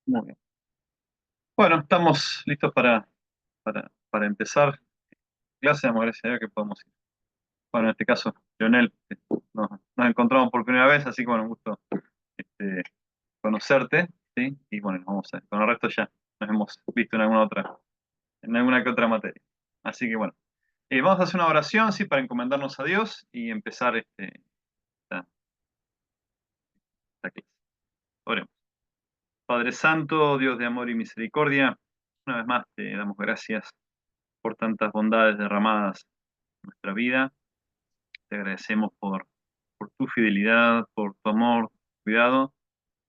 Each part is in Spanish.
Muy bien. Bueno, estamos listos para empezar clase. Damos gracias a Dios que podemos ir. Bueno, en este caso, Leonel, nos encontramos por primera vez, así que bueno, un gusto este, conocerte, ¿sí? Y bueno, con el resto ya nos hemos visto en alguna que otra materia. Así que bueno, vamos a hacer una oración, ¿sí? Para encomendarnos a Dios y empezar esta, esta clase. Oremos. Padre Santo, Dios de amor y misericordia, una vez más te damos gracias por tantas bondades derramadas en nuestra vida. Te agradecemos por tu fidelidad, por tu amor, tu cuidado,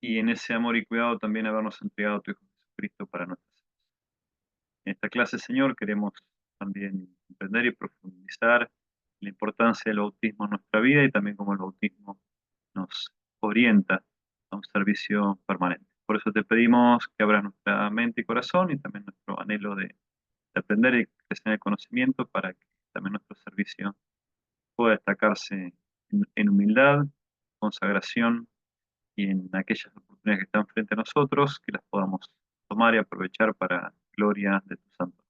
y en ese amor y cuidado también habernos entregado a tu Hijo Jesucristo para nuestras vidas. En esta clase, Señor, queremos también entender y profundizar la importancia del bautismo en nuestra vida y también cómo el bautismo nos orienta a un servicio permanente. Por eso te pedimos que abras nuestra mente y corazón y también nuestro anhelo de aprender y crecer en el conocimiento para que también nuestro servicio pueda destacarse en humildad, consagración y en aquellas oportunidades que están frente a nosotros, que las podamos tomar y aprovechar para gloria de tu santo.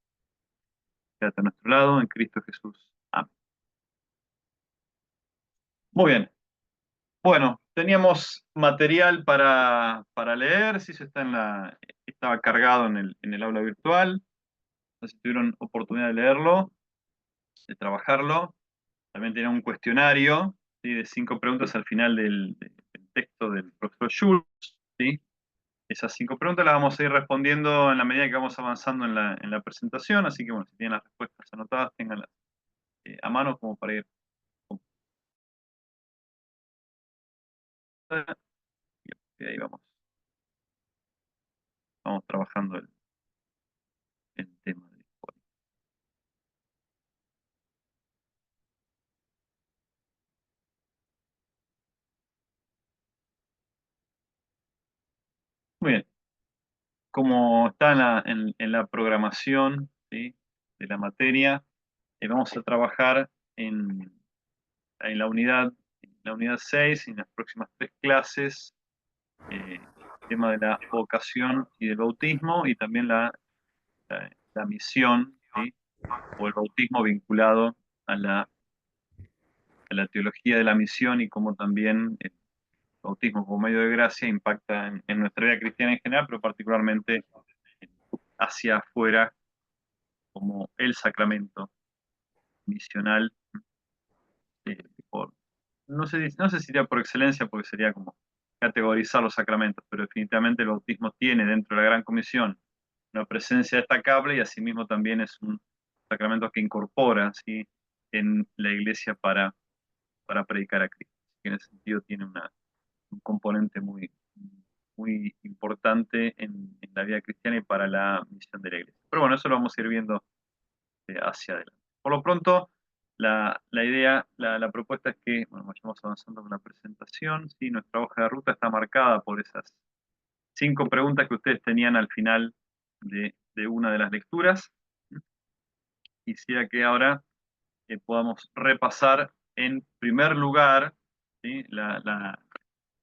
Quédate a nuestro lado, en Cristo Jesús. Amén. Muy bien. Bueno, teníamos material para leer, si eso estaba cargado en el aula virtual. No sé si tuvieron oportunidad de leerlo, de trabajarlo. También tenía un cuestionario, ¿sí? De 5 preguntas al final del texto del profesor Schulz, ¿sí? Esas 5 preguntas las vamos a ir respondiendo en la medida que vamos avanzando en la presentación, así que bueno, si tienen las respuestas anotadas, ténganlas a mano como para ir y ahí vamos trabajando el tema de hoy. Muy bien, como está en la programación, ¿sí? De la materia, vamos a trabajar en la unidad 6 y en las próximas 3 clases, el tema de la vocación y del bautismo y también la misión, ¿sí? O el bautismo vinculado a la teología de la misión y cómo también el bautismo como medio de gracia impacta en nuestra vida cristiana en general, pero particularmente hacia afuera como el sacramento misional, eh, por, no sé si sería por excelencia, porque sería como categorizar los sacramentos, pero definitivamente el bautismo tiene dentro de la Gran Comisión una presencia destacable y asimismo también es un sacramento que incorpora, ¿sí? En la iglesia para predicar a Cristo. Así que en ese sentido tiene un componente muy, muy importante en la vida cristiana y para la misión de la iglesia. Pero bueno, eso lo vamos a ir viendo hacia adelante. Por lo pronto, la idea, la propuesta es que bueno, vayamos avanzando con la presentación. ¿Sí? Nuestra hoja de ruta está marcada por esas 5 preguntas que ustedes tenían al final de una de las lecturas. Quisiera que ahora podamos repasar en primer lugar, ¿sí?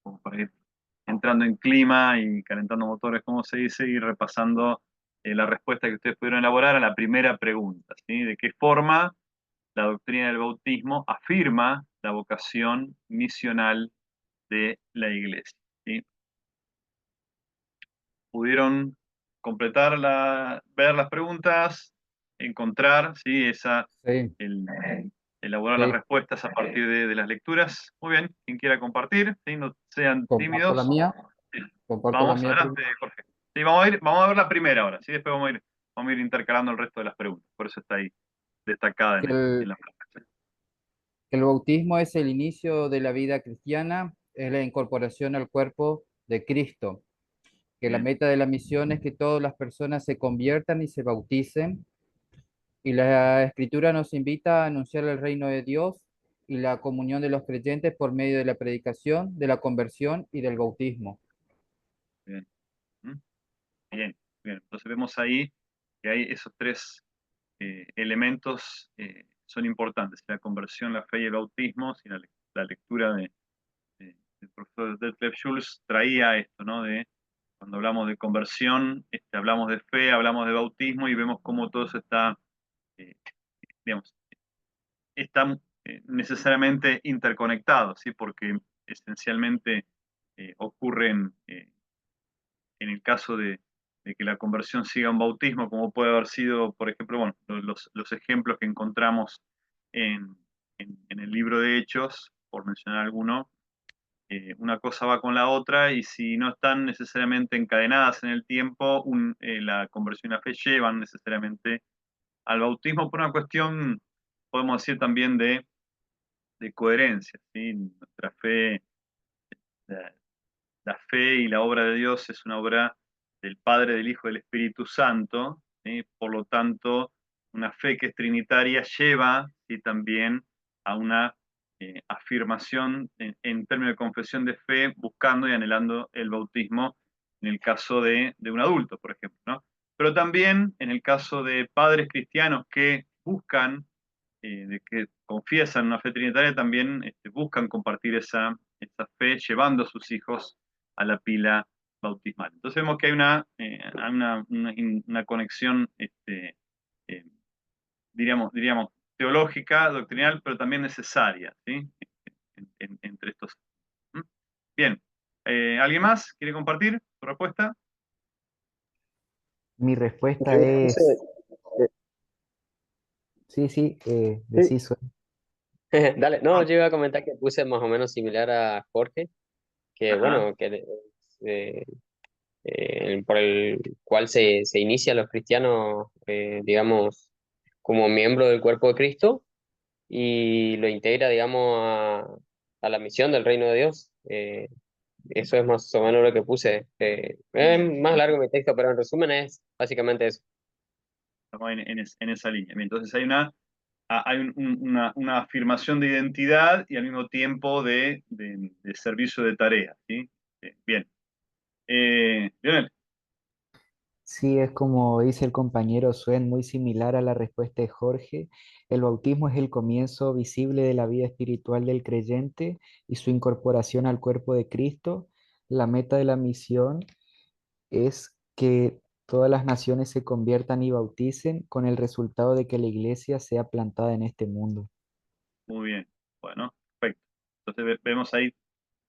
Como para ir entrando en clima y calentando motores, como se dice, y repasando la respuesta que ustedes pudieron elaborar a la primera pregunta, ¿sí? ¿De qué forma la doctrina del bautismo afirma la vocación misional de la Iglesia? ¿Sí? ¿Pudieron ver las preguntas, encontrar, ¿sí? Sí, el, elaborar las sí, respuestas a partir de las lecturas? Muy bien, quien quiera compartir, ¿sí? No sean comparto la tímidos. mía, Sí. comparto la Vamos, mía adelante, primero. Jorge. Sí, vamos a ver la primera ahora, ¿sí? Después vamos a ir intercalando el resto de las preguntas. Por eso está ahí destacada Que en el, la presentación. que el bautismo es el inicio de la vida cristiana, es la incorporación al cuerpo de Cristo, que la Bien, meta de la misión es que todas las personas se conviertan y se bauticen, y la Escritura nos invita a anunciar el reino de Dios y la comunión de los creyentes por medio de la predicación, de la conversión y del bautismo. bien. ¿Mm? Bien, bien. Entonces vemos ahí que hay esos 3 elementos son importantes: la conversión, la fe y el bautismo. Si la lectura del profesor Detlef Schulz traía esto, ¿no? De cuando hablamos de conversión, hablamos de fe, hablamos de bautismo y vemos cómo todo eso está, eh, digamos, está necesariamente interconectado, ¿sí? Porque esencialmente ocurren, en el caso de que la conversión siga un bautismo, como puede haber sido, por ejemplo, bueno, los ejemplos que encontramos en, en el libro de Hechos, por mencionar alguno, una cosa va con la otra y si no están necesariamente encadenadas en el tiempo, la conversión y la fe llevan necesariamente al bautismo por una cuestión, podemos decir también de coherencia, ¿sí? Nuestra fe, la, la fe y la obra de Dios es una obra del Padre, del Hijo y del Espíritu Santo, ¿sí? Por lo tanto, una fe que es trinitaria lleva, ¿sí?, también a una afirmación en términos de confesión de fe, buscando y anhelando el bautismo en el caso de un adulto, por ejemplo, ¿no? Pero también en el caso de padres cristianos que buscan, de que confiesan una fe trinitaria, también buscan compartir esa fe llevando a sus hijos a la pila bautismal. Entonces vemos que hay una conexión, eh, diríamos, teológica, doctrinal, pero también necesaria, ¿sí? Entre estos. ¿Mm? Bien. ¿Alguien más quiere compartir su respuesta? Mi Yo respuesta puse, es, sí, sí, sí, decí, Suen. dale, no, yo iba a comentar que puse más o menos similar a Jorge, que Ajá. bueno, eh, por el cual se inician los cristianos, digamos, como miembro del cuerpo de Cristo y lo integra, digamos, a la misión del reino de Dios. Eso es más o menos lo que puse. Muy Es bien. más largo mi texto, pero en resumen es básicamente eso. Estamos en esa línea. Bien, entonces hay una afirmación de identidad y al mismo tiempo de servicio de tarea, ¿sí? Bien. Lionel, Sí, es como dice el compañero Suen, muy similar a la respuesta de Jorge. El bautismo es el comienzo visible de la vida espiritual del creyente y su incorporación al cuerpo de Cristo. La meta de la misión es que todas las naciones se conviertan y bauticen con el resultado de que la iglesia sea plantada en este mundo. muy bien. Bueno, perfecto. Entonces vemos ahí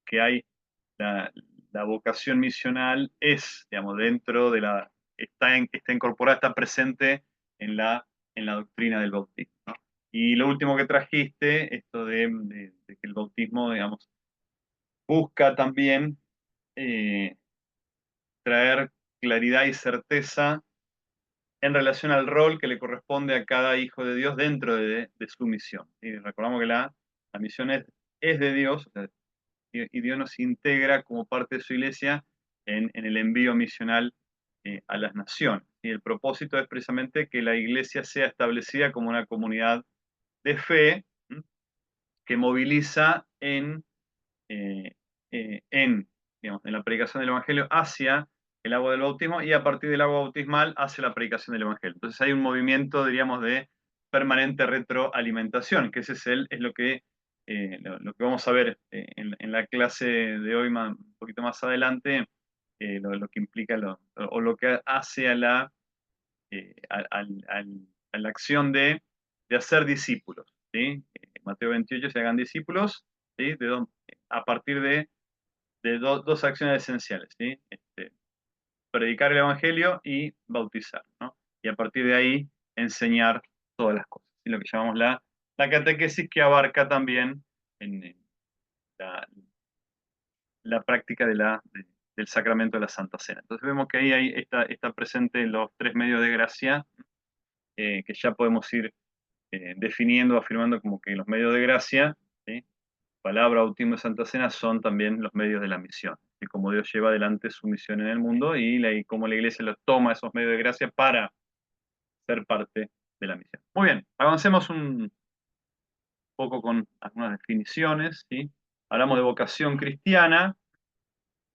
que hay la, la vocación misional digamos, dentro de está incorporada, está presente en la doctrina del bautismo, ¿no? Y lo último que trajiste, esto de que el bautismo, digamos, busca también eh, traer claridad y certeza en relación al rol que le corresponde a cada hijo de Dios dentro de su misión. Y recordamos que la misión es de Dios, o sea, y Dios nos integra como parte de su iglesia en el envío misional a las naciones. Y el propósito es precisamente que la iglesia sea establecida como una comunidad de fe, ¿m?, que moviliza eh, digamos, en la predicación del Evangelio hacia el agua del bautismo y a partir del agua bautismal hacia la predicación del Evangelio. Entonces hay un movimiento, diríamos, de permanente retroalimentación, que ese es lo que vamos a ver en la clase de hoy, un poquito más adelante, lo que implica o lo que hace a la acción de hacer discípulos, ¿sí? Mateo 28, se hagan discípulos, ¿sí? A partir de dos acciones esenciales, ¿sí? Predicar el Evangelio y bautizar, ¿no? Y a partir de ahí enseñar todas las cosas, ¿sí? Lo que llamamos la catequesis, que abarca también en la, la práctica del sacramento de la Santa Cena. Entonces vemos que ahí está presente los tres medios de gracia, que ya podemos ir definiendo, afirmando como que los medios de gracia, ¿sí? Palabra, bautismo y Santa Cena son también los medios de la misión, y cómo Dios lleva adelante su misión en el mundo y cómo la iglesia los toma esos medios de gracia para ser parte de la misión. Muy bien, avancemos un poco con algunas definiciones, ¿sí? Hablamos de vocación cristiana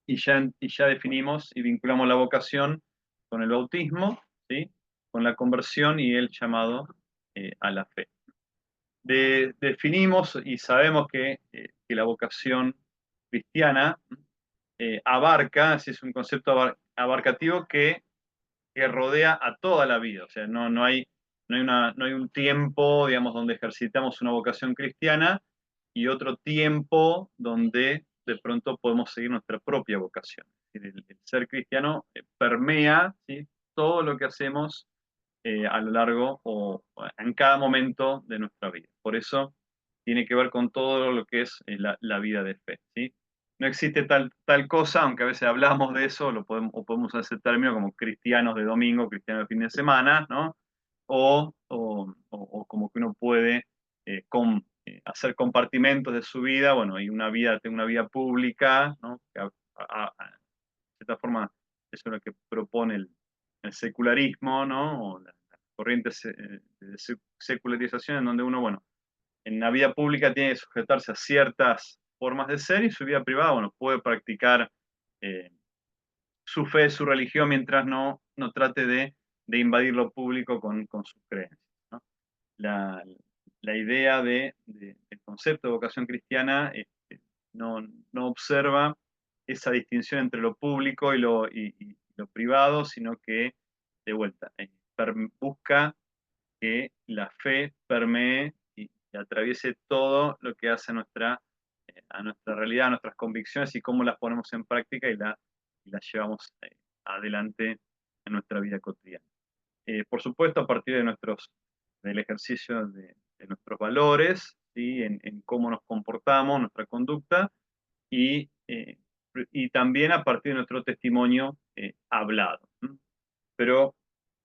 y ya definimos y vinculamos la vocación con el bautismo, ¿sí? Con la conversión y el llamado a la fe. Definimos y sabemos que la vocación cristiana abarca, si es un concepto abarcativo que rodea a toda la vida. O sea, no hay un tiempo, digamos, donde ejercitamos una vocación cristiana y otro tiempo donde de pronto podemos seguir nuestra propia vocación. Es decir, el ser cristiano permea, ¿sí?, todo lo que hacemos a lo largo o en cada momento de nuestra vida. Por eso tiene que ver con todo lo que es la vida de fe, ¿sí? No existe tal cosa, aunque a veces hablamos de eso, o podemos usar ese término como cristianos de domingo, cristianos de fin de semana, ¿no? O como que uno puede hacer compartimentos de su vida, bueno, y tengo una vida pública, ¿no? Que de cierta forma eso es lo que propone el secularismo, ¿no? O las corrientes de secularización en donde uno, bueno, en la vida pública tiene que sujetarse a ciertas formas de ser y su vida privada, bueno, puede practicar eh, su fe, su religión, mientras no trate de invadir lo público con sus creencias, ¿no? La, la idea del concepto de vocación cristiana no, no observa esa distinción entre lo público y lo privado, sino que, de vuelta, busca que la fe permee y atraviese todo lo que hace a nuestra realidad, a nuestras convicciones y cómo las ponemos en práctica y las llevamos adelante en nuestra vida cotidiana. Por supuesto, a partir del ejercicio de nuestros valores, ¿sí?, en cómo nos comportamos, nuestra conducta, y también a partir de nuestro testimonio hablado. ¿Mm? Pero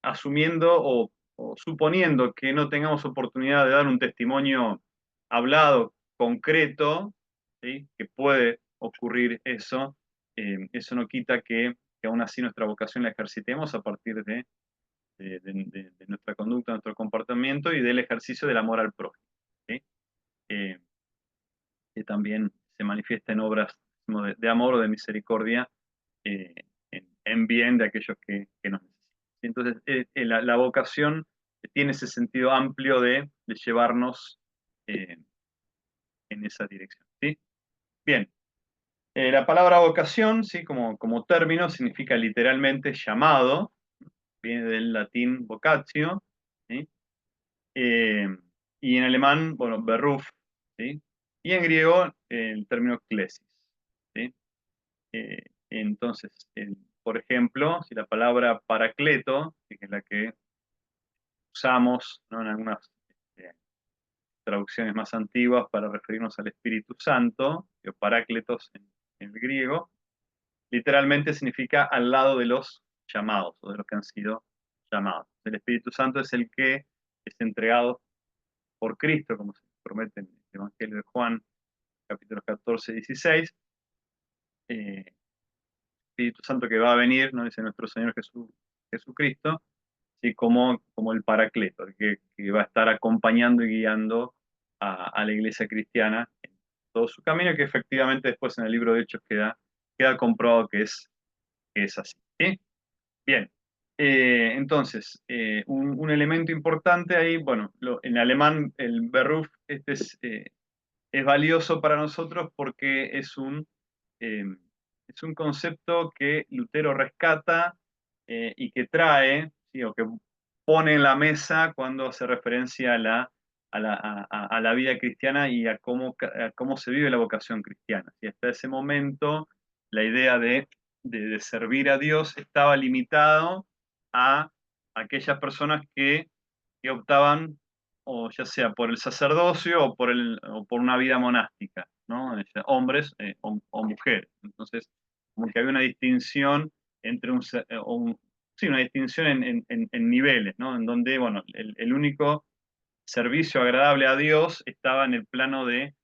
asumiendo o suponiendo que no tengamos oportunidad de dar un testimonio hablado, concreto, ¿sí?, que puede ocurrir eso, eso no quita que aún así nuestra vocación la ejercitemos a partir de nuestra conducta, nuestro comportamiento y del ejercicio del amor al prójimo, ¿sí? Eh, que también se manifiesta en obras de amor o de misericordia eh, en bien de aquellos que nos necesitan. Entonces, la vocación tiene ese sentido amplio de llevarnos eh, en esa dirección, ¿sí? Bien, la palabra vocación, ¿sí?, como término, significa literalmente llamado, viene del latín vocatio, ¿sí? Eh, y en alemán, bueno, Beruf, ¿sí? Y en griego, el término klesis, ¿sí? Entonces, por ejemplo, si la palabra paracleto, que es la que usamos, ¿no?, en algunas traducciones más antiguas para referirnos al Espíritu Santo, o parácletos en el griego, literalmente significa al lado de los llamados o de los que han sido llamados. El Espíritu Santo es el que es entregado por Cristo, como se promete en el Evangelio de Juan, capítulos 14 y 16. Espíritu Santo que va a venir, ¿no?, dice nuestro Señor Jesucristo, ¿sí?, como el Paracleto, el que va a estar acompañando y guiando a la iglesia cristiana en todo su camino, que efectivamente después en el libro de Hechos queda comprobado que es así, ¿sí? Bien, entonces, un elemento importante ahí, bueno, en alemán el Beruf es valioso para nosotros porque eh, es un concepto que Lutero rescata y que trae, ¿sí?, o que pone en la mesa cuando hace referencia a la vida cristiana y a cómo se vive la vocación cristiana. Y hasta ese momento la idea de servir a Dios estaba limitado a aquellas personas que optaban o ya sea por el sacerdocio o por una vida monástica, ¿no? Hombres o mujeres. Entonces, como que había una distinción entre sí, una distinción en niveles, ¿no? En donde, bueno, el único servicio agradable a Dios estaba en el plano del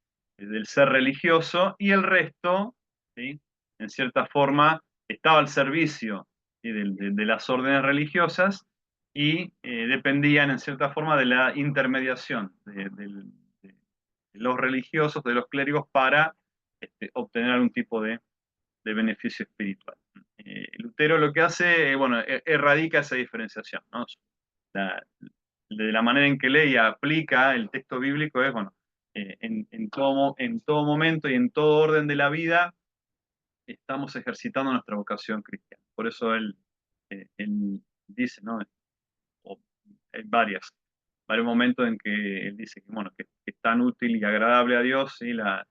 ser religioso y el resto, ¿sí?, en cierta forma, estaba al servicio, ¿sí?, de las órdenes religiosas y dependían en cierta forma de la intermediación de los religiosos, de los clérigos, para obtener algún tipo de beneficio espiritual. Lutero lo que hace, bueno, erradica esa diferenciación, ¿no? La- de la manera en que lee y aplica el texto bíblico es, bueno, en todo momento y en todo orden de la vida estamos ejercitando nuestra vocación cristiana. Por eso él dice, ¿no? O hay varios momentos en que él dice que, bueno, que es tan útil y agradable a Dios, ¿sí? La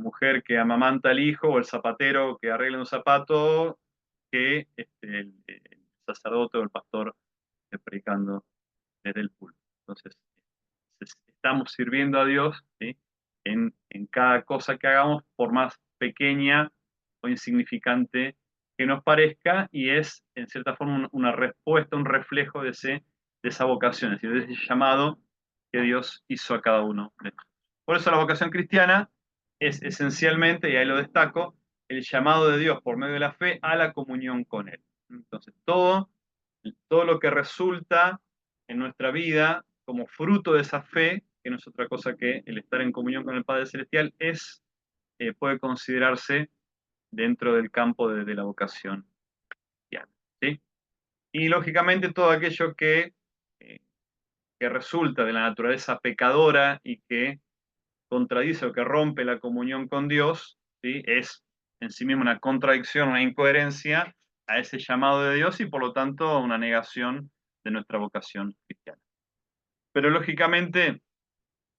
mujer que amamanta al hijo o el zapatero que arregla un zapato que el sacerdote o el pastor predicando desde el púlpito. Entonces, estamos sirviendo a Dios, ¿sí? En cada cosa que hagamos, por más pequeña o insignificante que nos parezca, y es, en cierta forma, una respuesta, un reflejo de esa vocación, es decir, de ese llamado que Dios hizo a cada uno de nosotros. Por eso la vocación cristiana es esencialmente, y ahí lo destaco, el llamado de Dios por medio de la fe a la comunión con Él. Entonces, todo lo que resulta en nuestra vida como fruto de esa fe, que no es otra cosa que el estar en comunión con el Padre Celestial, puede considerarse dentro del campo de la vocación cristiana, ¿sí? Y lógicamente todo aquello eh, que resulta de la naturaleza pecadora y que contradice o que rompe la comunión con Dios, ¿sí? Es en sí mismo una contradicción, una incoherencia a ese llamado de Dios y por lo tanto una negación de nuestra vocación cristiana. Pero lógicamente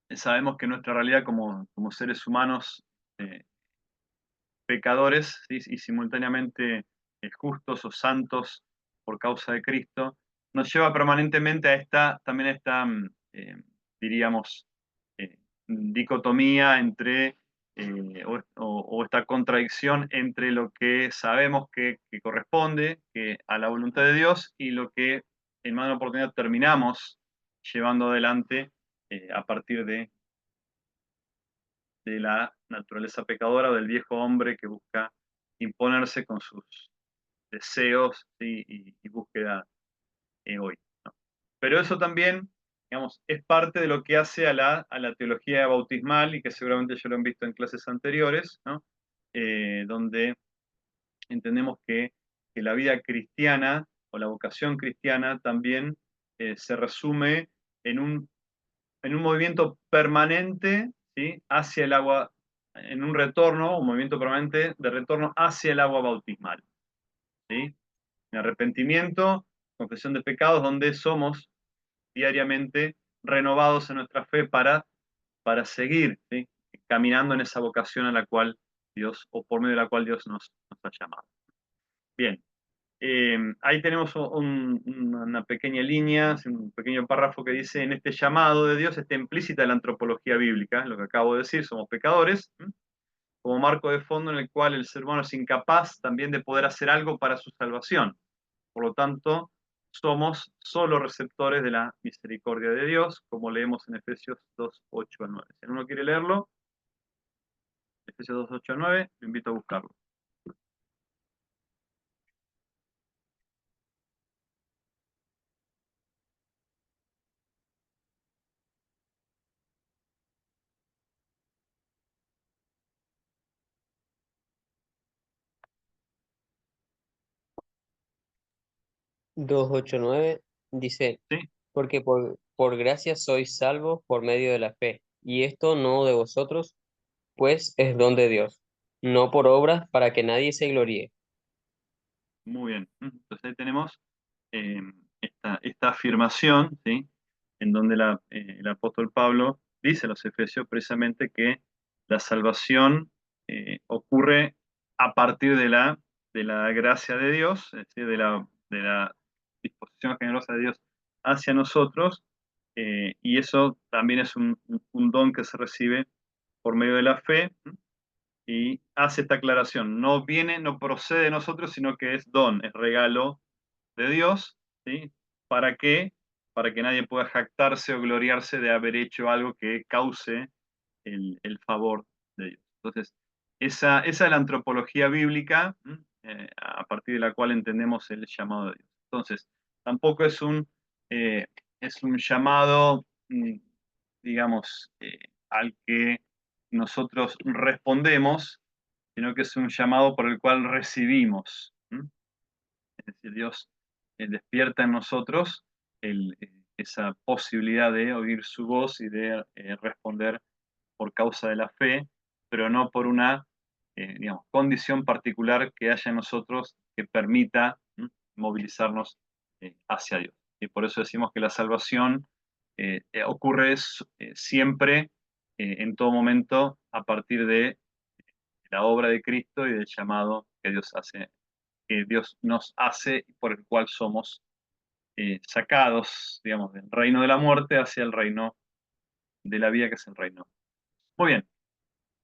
sabemos que nuestra realidad como seres humanos eh, pecadores, ¿sí? Y simultáneamente justos o santos por causa de Cristo, nos lleva permanentemente también a esta, diríamos, eh, dicotomía entre, o esta contradicción entre lo que sabemos que corresponde a la voluntad de Dios y lo que en más de una oportunidad terminamos llevando adelante a partir de la naturaleza pecadora o del viejo hombre que busca imponerse con sus deseos, ¿sí? y búsqueda hoy, ¿no? Pero eso también, digamos, es parte de lo que hace a la teología bautismal y que seguramente ya lo han visto en clases anteriores, ¿no? Donde entendemos que la vida cristiana o la vocación cristiana también se resume en un movimiento permanente, ¿sí? Hacia el agua, en un retorno, un movimiento permanente de retorno hacia el agua bautismal, ¿sí? En arrepentimiento, confesión de pecados, donde somos diariamente renovados en nuestra fe para seguir, ¿sí? Caminando en esa vocación a la cual Dios, o por medio de la cual Dios nos ha llamado. Bien, ahí tenemos una pequeña línea, un pequeño párrafo que dice, en este llamado de Dios está implícita la antropología bíblica, lo que acabo de decir, somos pecadores, como marco de fondo en el cual el ser humano es incapaz también de poder hacer algo para su salvación. Por lo tanto, somos solo receptores de la misericordia de Dios, como leemos en Efesios 2, 8 a 9. Si alguno quiere leerlo, Efesios 2, 8 a 9, lo invito a buscarlo. 2:8-9 dice, ¿Sí? porque por gracia sois salvos por medio de la fe, y esto no de vosotros, pues es don de Dios, no por obras para que nadie se gloríe. Muy bien. Entonces ahí tenemos eh, esta afirmación, ¿sí? En donde el apóstol Pablo dice a los Efesios precisamente que la salvación ocurre a partir de la gracia de Dios, es decir, de la disposición generosa de Dios hacia nosotros, y eso también es un don que se recibe por medio de la fe, y hace esta aclaración, no procede de nosotros, sino que es don, es regalo de Dios, ¿sí? ¿Para qué? Para que nadie pueda jactarse o gloriarse de haber hecho algo que cause el favor de Dios. Entonces, esa es la antropología bíblica, a partir de la cual entendemos el llamado de Dios. Entonces, tampoco es un llamado, digamos, al que nosotros respondemos, sino que es un llamado por el cual recibimos. Es decir, Dios despierta en nosotros esa posibilidad de oír su voz y de responder por causa de la fe, pero no por una digamos, condición particular que haya en nosotros que permita movilizarnos hacia Dios. Y por eso decimos que la salvación ocurre siempre, en todo momento, a partir de la obra de Cristo y del llamado que Dios nos hace y por el cual somos sacados, digamos, del reino de la muerte hacia el reino de la vida, que es el reino. Muy bien.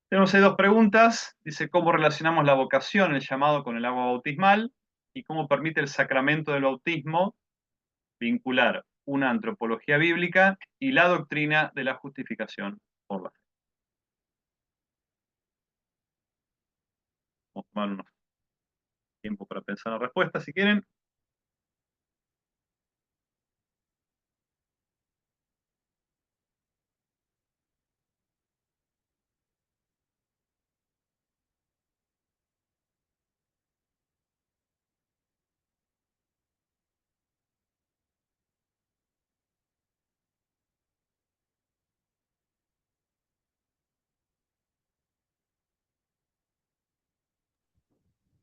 Tenemos ahí dos preguntas. Dice, ¿cómo relacionamos la vocación, el llamado, con el agua bautismal? ¿Y cómo permite el sacramento del bautismo vincular una antropología bíblica y la doctrina de la justificación por la fe? Vamos a tomar unos tiempo para pensar la respuesta, si quieren.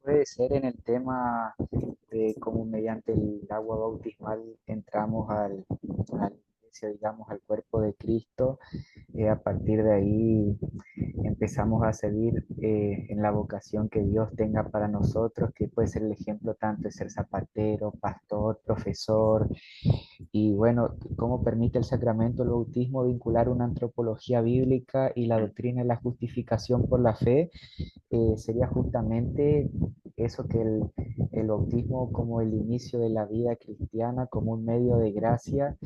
Puede ser en el tema de cómo mediante el agua bautismal entramos a la iglesia, digamos, al cuerpo de Cristo. A partir de ahí empezamos a seguir en la vocación que Dios tenga para nosotros, que puede ser el ejemplo tanto de ser zapatero, pastor, profesor. Y bueno, cómo permite el sacramento del bautismo vincular una antropología bíblica y la doctrina de la justificación por la fe. Sería justamente eso, que el bautismo como el inicio de la vida cristiana, como un medio de gracia,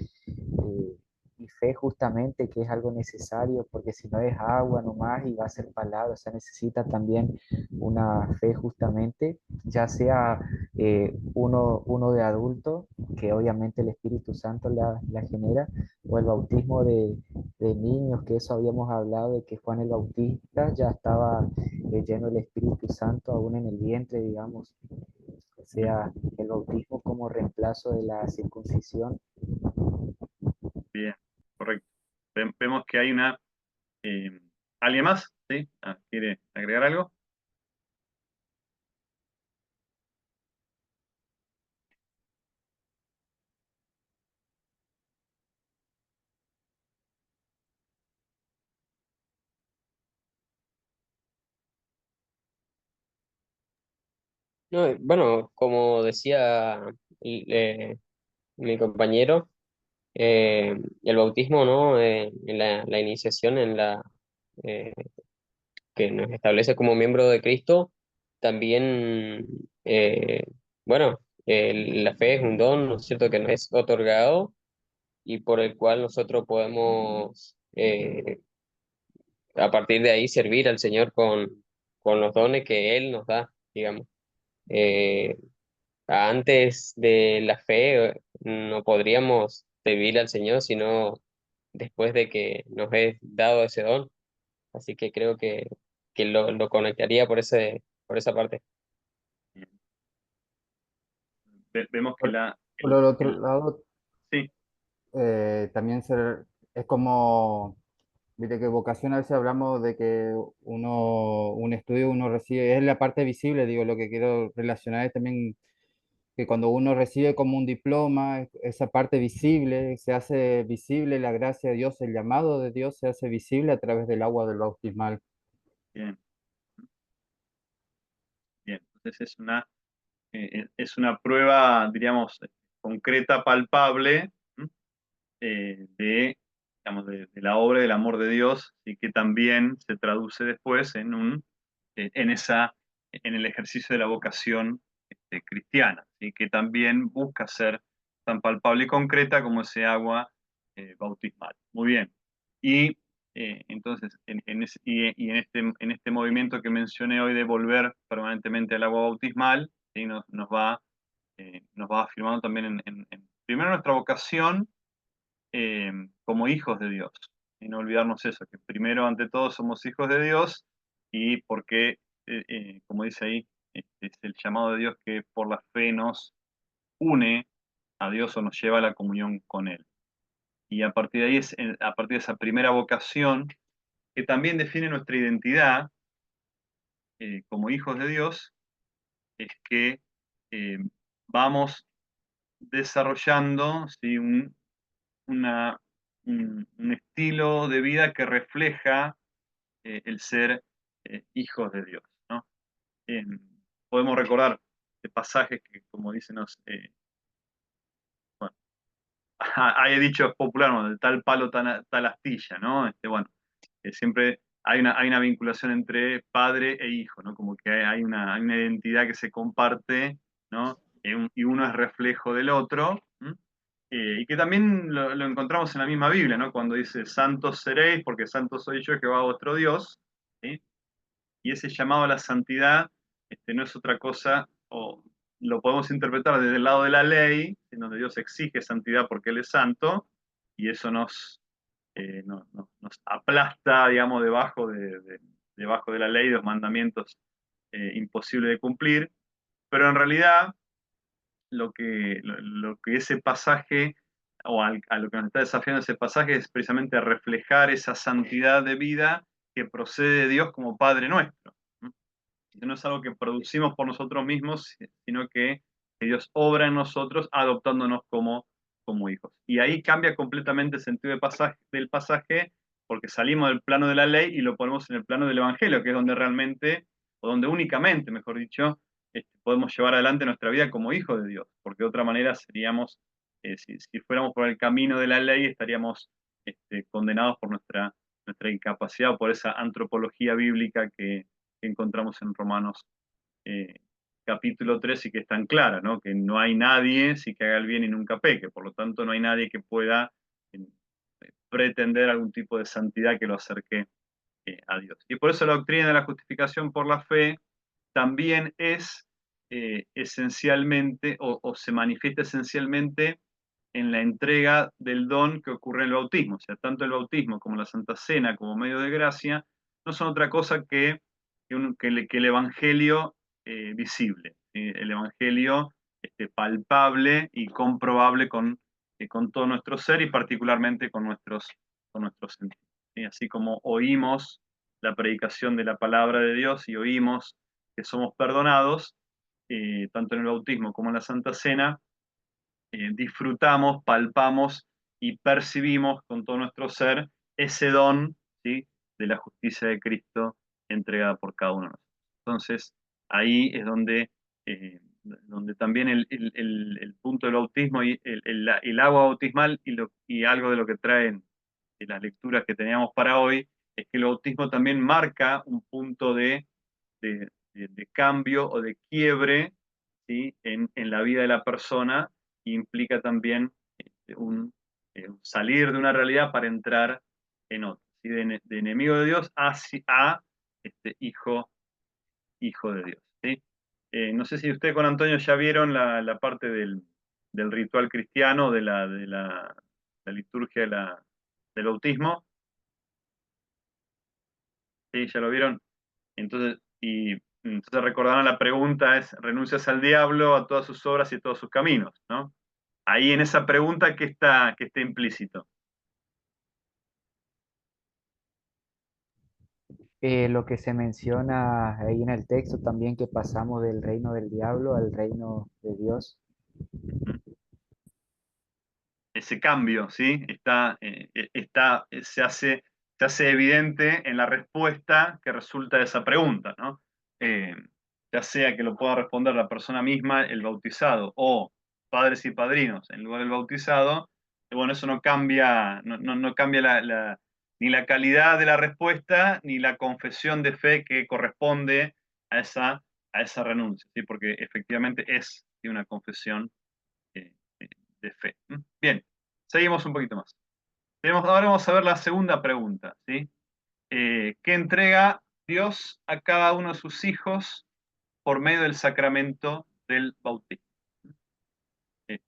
y fe justamente, que es algo necesario, porque si no es agua nomás y va a ser palabra, o sea, necesita también una fe justamente, ya sea uno de adulto, que obviamente el Espíritu Santo la genera, o el bautismo de niños, que eso habíamos hablado, de que Juan el Bautista ya estaba lleno del Espíritu Santo aún en el vientre, digamos. O sea, el bautismo como reemplazo de la circuncisión. Bien, correcto. Vemos que hay una... eh, ¿alguien más? ¿Sí? ¿Quiere agregar algo? No, bueno, como decía eh, mi compañero, el bautismo, ¿no? La iniciación eh, que nos establece como miembro de Cristo, también, bueno, la fe es un don, ¿no es cierto?, que nos es otorgado y por el cual nosotros podemos, a partir de ahí, servir al Señor con los dones que Él nos da, digamos. Eh, Antes de la fe, no podríamos servir al Señor, sino después de que nos es dado ese don. Así que creo que lo conectaría por esa parte. Vemos que la... Por el otro lado, sí, también es como, viste que vocacional, si hablamos de que un estudio uno recibe, es la parte visible, digo, lo que quiero relacionar es también que cuando uno recibe como un diploma, esa parte visible, se hace visible la gracia de Dios, el llamado de Dios se hace visible a través del agua del bautismal. bien, bien. Entonces es una prueba, diríamos, concreta, palpable, digamos, de la obra del amor de Dios y que también se traduce después en el ejercicio de la vocación cristiana, y que también busca ser tan palpable y concreta como ese agua bautismal. Muy bien. Y entonces, en este movimiento que mencioné hoy de volver permanentemente al agua bautismal, ¿sí? Nos va afirmando también primero nuestra vocación como hijos de Dios. Y no olvidarnos eso, que primero ante todo somos hijos de Dios y porque, como dice ahí, es el llamado de Dios que por la fe nos une a Dios o nos lleva a la comunión con Él. Y a partir de ahí, a partir de esa primera vocación, que también define nuestra identidad, como hijos de Dios es que eh, vamos desarrollando, ¿sí? Un estilo de vida que refleja el ser hijos de Dios, ¿no? Eh, Podemos recordar pasajes que, como dicen bueno, hay dicho popular, ¿no? De tal palo, tal astilla, ¿no? Bueno, siempre hay una vinculación entre padre e hijo, ¿no? Como que hay una identidad que se comparte, ¿no? Y uno es reflejo del otro, ¿m? Y que también lo encontramos en la misma Biblia, ¿no? Cuando dice, santos seréis, porque santo soy yo, Jehová vuestro Dios, ¿sí? Y ese llamado a la santidad no es otra cosa, o lo podemos interpretar desde el lado de la ley, en donde Dios exige santidad porque Él es santo, y eso nos aplasta, digamos, debajo de la ley, de los mandamientos imposibles de cumplir, pero en realidad lo que ese pasaje, a lo que nos está desafiando ese pasaje, es precisamente reflejar esa santidad de vida que procede de Dios como Padre nuestro. ¿No? No es algo que producimos por nosotros mismos, sino que Dios obra en nosotros adoptándonos como hijos. Y ahí cambia completamente el sentido del pasaje, porque salimos del plano de la ley y lo ponemos en el plano del Evangelio, que es donde realmente, o donde únicamente, mejor dicho, podemos llevar adelante nuestra vida como hijos de Dios, porque de otra manera seríamos, si fuéramos por el camino de la ley, estaríamos condenados por nuestra incapacidad o por esa antropología bíblica que encontramos en Romanos eh, capítulo 3 y que es tan clara, ¿no? Que no hay nadie si que haga el bien y nunca peque, por lo tanto no hay nadie que pueda eh, pretender algún tipo de santidad que lo acerque a Dios. Y por eso la doctrina de la justificación por la fe también es esencialmente o se manifiesta esencialmente en la entrega del don que ocurre en el bautismo. O sea, tanto el bautismo como la Santa Cena como medio de gracia no son otra cosa que el Evangelio visible, ¿sí? El Evangelio palpable y comprobable con todo nuestro ser y particularmente con nuestros sentidos. ¿Sí? Así como oímos la predicación de la palabra de Dios y oímos que somos perdonados, tanto en el bautismo como en la Santa Cena, disfrutamos, palpamos y percibimos con todo nuestro ser ese don, ¿sí? De la justicia de Cristo entregada por cada uno de nosotros. Entonces, ahí es donde también el punto del bautismo y el agua bautismal y algo de lo que traen las lecturas que teníamos para hoy, es que el bautismo también marca un punto de cambio o de quiebre, ¿sí? En la vida de la persona, e implica también un salir de una realidad para entrar en otra, ¿sí? De enemigo de Dios a hijo de Dios, ¿sí? No sé si usted con Antonio ya vieron la parte del ritual cristiano, la liturgia del bautismo. ¿Sí? ¿Ya lo vieron? Entonces recordarán la pregunta es, ¿renuncias al diablo, a todas sus obras y a todos sus caminos? ¿No? Ahí en esa pregunta, ¿qué está implícito? Lo que se menciona ahí en el texto también que pasamos del reino del diablo al reino de Dios. Ese cambio, ¿sí? Se hace evidente en la respuesta que resulta de esa pregunta, ¿no? Eh, ya sea que lo pueda responder la persona misma, el bautizado, o padres y padrinos en lugar del bautizado, bueno, eso no cambia, no cambia ni la calidad de la respuesta, ni la confesión de fe que corresponde a esa renuncia, ¿sí? Porque efectivamente es, ¿sí? Una confesión eh, de fe. Bien, seguimos un poquito más. Ahora vamos a ver la segunda pregunta, ¿sí? ¿Qué entrega Dios a cada uno de sus hijos por medio del sacramento del bautismo?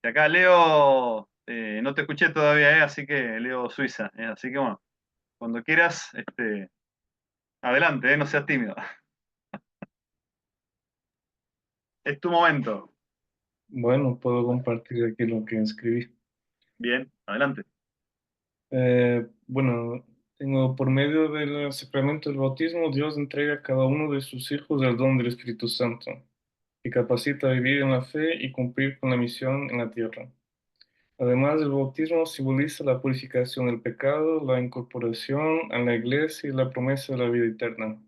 Acá Leo, no te escuché todavía, así que Leo Suiza, así que bueno, cuando quieras, adelante, no seas tímido. Es tu momento. Bueno, puedo compartir aquí lo que escribí. Bien, adelante. Bueno, Tengo por medio del sacramento del bautismo, Dios entrega a cada uno de sus hijos el don del Espíritu Santo, que capacita a vivir en la fe y cumplir con la misión en la tierra. Además, el bautismo simboliza la purificación del pecado, la incorporación a la iglesia y la promesa de la vida eterna.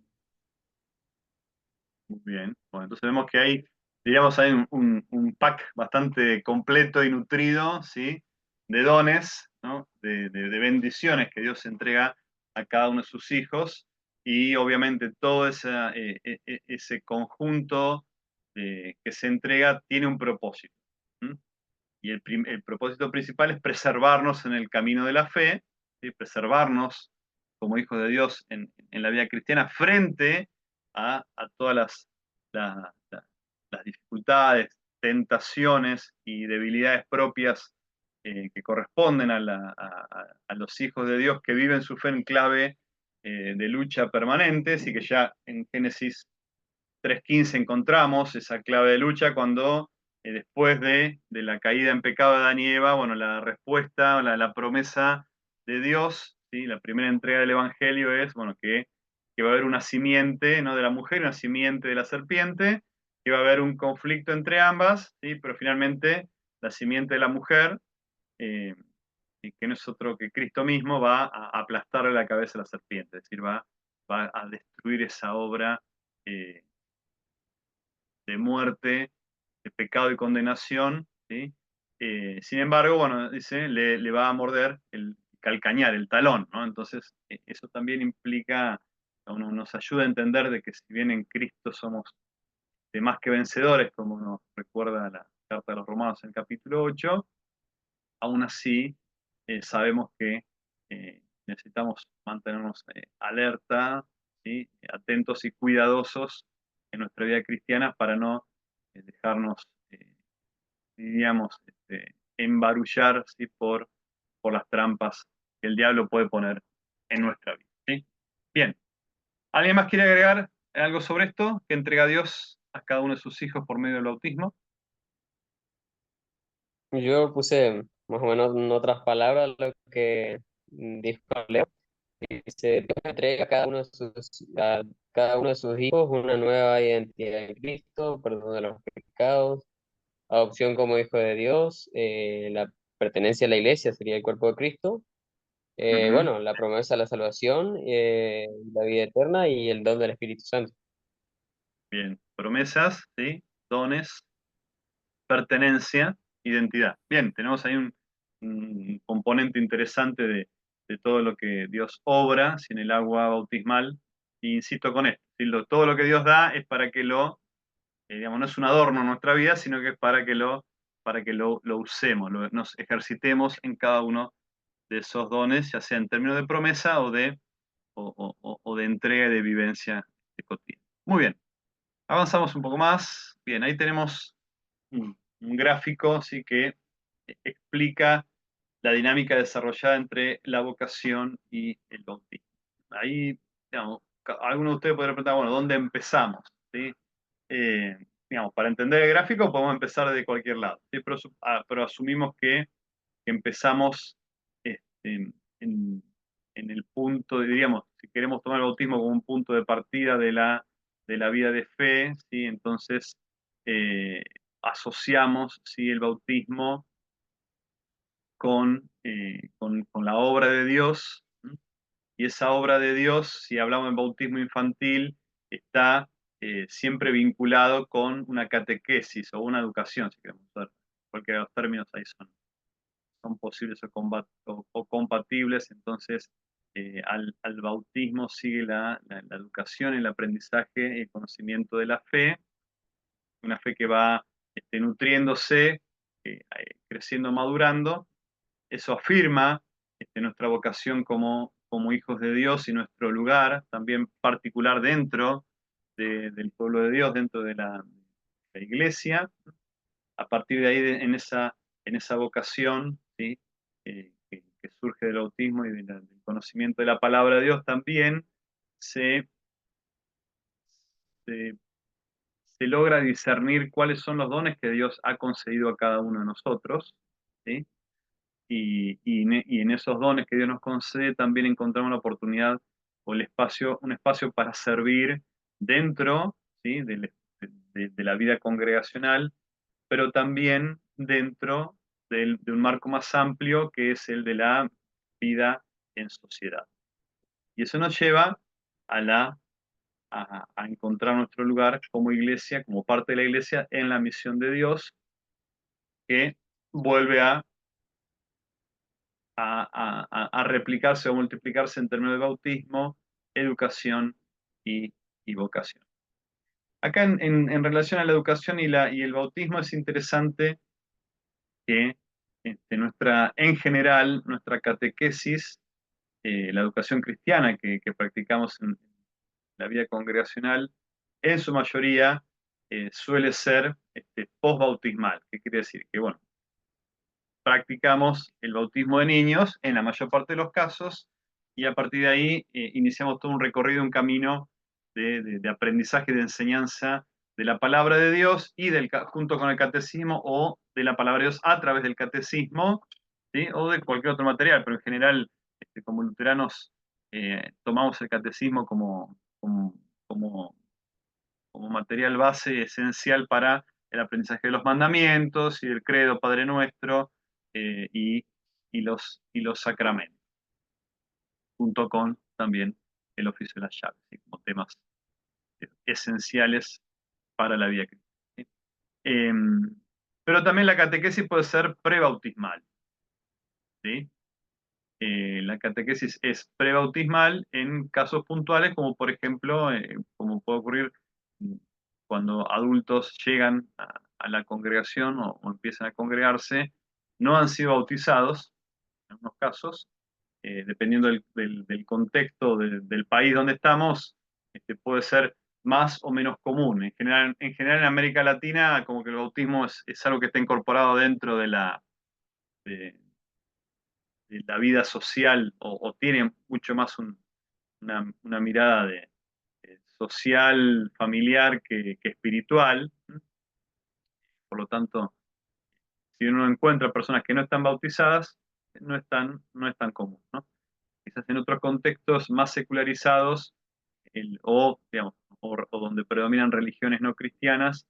Muy bien. Bueno, entonces vemos que hay, diríamos, hay un pack bastante completo y nutrido, ¿sí? De dones, ¿no? De bendiciones que Dios entrega a cada uno de sus hijos. Y obviamente todo ese conjunto que se entrega tiene un propósito. ¿Mm? Y el propósito principal es preservarnos en el camino de la fe, ¿sí? Preservarnos como hijos de Dios en la vida cristiana frente a todas las dificultades, tentaciones y debilidades propias que corresponden a los hijos de Dios que viven su fe en clave de lucha permanentes, y que ya en Génesis 3:15 encontramos esa clave de lucha cuando después de la caída en pecado de Adán y Eva, bueno, la respuesta, la promesa de Dios, ¿sí? La primera entrega del Evangelio es, bueno, que va a haber una simiente, ¿no? De la mujer, una simiente de la serpiente, que va a haber un conflicto entre ambas, ¿sí? Pero finalmente la simiente de la mujer, eh, y que no es otro que Cristo mismo, va a aplastarle la cabeza a la serpiente, es decir, va a destruir esa obra de muerte, de pecado y condenación, ¿sí? Sin embargo, bueno, dice, le va a morder el calcañar, el talón, ¿no? Entonces, eso también implica, nos ayuda a entender de que si bien en Cristo somos de más que vencedores, como nos recuerda la carta de los Romanos en el capítulo 8, aún así sabemos que necesitamos mantenernos alerta, ¿sí? Atentos y cuidadosos en nuestra vida cristiana para no dejarnos, diríamos, embarullar, ¿sí? por las trampas que el diablo puede poner en nuestra vida, ¿sí? Bien, ¿alguien más quiere agregar algo sobre esto que entrega Dios a cada uno de sus hijos por medio del bautismo? Yo puse más o menos en otras palabras lo que dijo Leo. Dice, Dios entrega a cada uno de sus hijos una nueva identidad en Cristo, perdón de los pecados, adopción como hijo de Dios, la pertenencia a la iglesia sería el cuerpo de Cristo, Ujú. bueno, la promesa de la salvación, la vida eterna y el don del Espíritu Santo. Bien, promesas, ¿sí? Dones, pertenencia, identidad. Bien, tenemos ahí un componente interesante de todo lo que Dios obra sin el agua bautismal. Y insisto con esto, ¿sí? Todo lo que Dios da es para que digamos, no es un adorno en nuestra vida, sino que es para que lo usemos, nos ejercitemos en cada uno de esos dones, ya sea en términos de promesa o de entrega y de vivencia cotidiana. Muy bien, avanzamos un poco más. Bien, ahí tenemos un gráfico, ¿sí? Que explica la dinámica desarrollada entre la vocación y el bautismo. Ahí, digamos, alguno de ustedes podrá preguntar, bueno, ¿dónde empezamos? ¿Sí? Eh, digamos, para entender el gráfico podemos empezar de cualquier lado, ¿sí? Pero asumimos que empezamos este, en el punto, diríamos, si queremos tomar el bautismo como un punto de partida de la vida de fe, ¿sí? Entonces eh, asociamos, ¿sí? El bautismo con la obra de Dios, ¿m? Y esa obra de Dios, si hablamos en bautismo infantil, está siempre vinculado con una catequesis o una educación, si queremos usar cualquiera de los términos ahí son posibles o compatibles. Entonces al bautismo sigue la educación, el aprendizaje y el conocimiento de la fe, una fe que va nutriéndose, creciendo, madurando. Eso afirma nuestra vocación como hijos de Dios y nuestro lugar también particular dentro del pueblo de Dios, dentro de la iglesia. A partir de ahí, en esa vocación, ¿sí? Que surge del bautismo y del conocimiento de la palabra de Dios, también se, se, se logra discernir cuáles son los dones que Dios ha concedido a cada uno de nosotros, ¿sí? y en esos dones que Dios nos concede también encontramos la oportunidad o el espacio, un espacio para servir dentro, ¿sí? de la vida congregacional, pero también dentro de un marco más amplio que es el de la vida en sociedad. Y eso nos lleva a encontrar nuestro lugar como iglesia, como parte de la iglesia, en la misión de Dios, que vuelve a replicarse o multiplicarse en términos de bautismo, educación y vocación. Acá en relación a la educación y el bautismo es interesante que en general nuestra catequesis, la educación cristiana que practicamos en la vida congregacional, en su mayoría suele ser postbautismal. ¿Qué quiere decir? Que bueno, practicamos el bautismo de niños en la mayor parte de los casos y a partir de ahí iniciamos todo un recorrido, un camino de aprendizaje, de enseñanza de la palabra de Dios y junto con el catecismo o de la palabra de Dios a través del catecismo, ¿sí? O de cualquier otro material, pero en general como luteranos tomamos el catecismo como como material base esencial para el aprendizaje de los mandamientos y del credo Padre Nuestro y los sacramentos, junto con también el oficio de las llaves, ¿sí? Como temas esenciales para la vida cristiana. ¿Sí? Pero también la catequesis puede ser prebautismal. ¿Sí? La catequesis es prebautismal en casos puntuales, como por ejemplo, como puede ocurrir cuando adultos llegan a la congregación o empiezan a congregarse, no han sido bautizados, en unos casos, dependiendo del contexto del país donde estamos, puede ser más o menos común. En general en América Latina, como que el bautismo es algo que está incorporado dentro de, de la vida social o tiene mucho más una mirada social, familiar que espiritual. Por lo tanto, si uno encuentra personas que no están bautizadas, no es tan común, ¿no? Quizás en otros contextos más secularizados digamos, o donde predominan religiones no cristianas,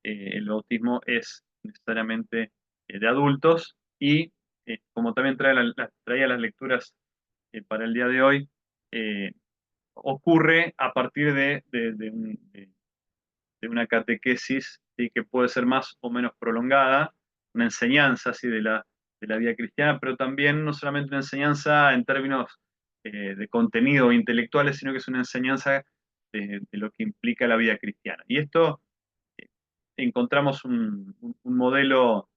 el bautismo es necesariamente de adultos y como también traía las lecturas para el día de hoy, eh, ocurre a partir de una catequesis, ¿sí? Que puede ser más o menos prolongada, una enseñanza ¿sí? de la vida cristiana, pero también no solamente una enseñanza en términos de contenido intelectuales, sino que es una enseñanza de lo que implica la vida cristiana. Y esto encontramos un modelo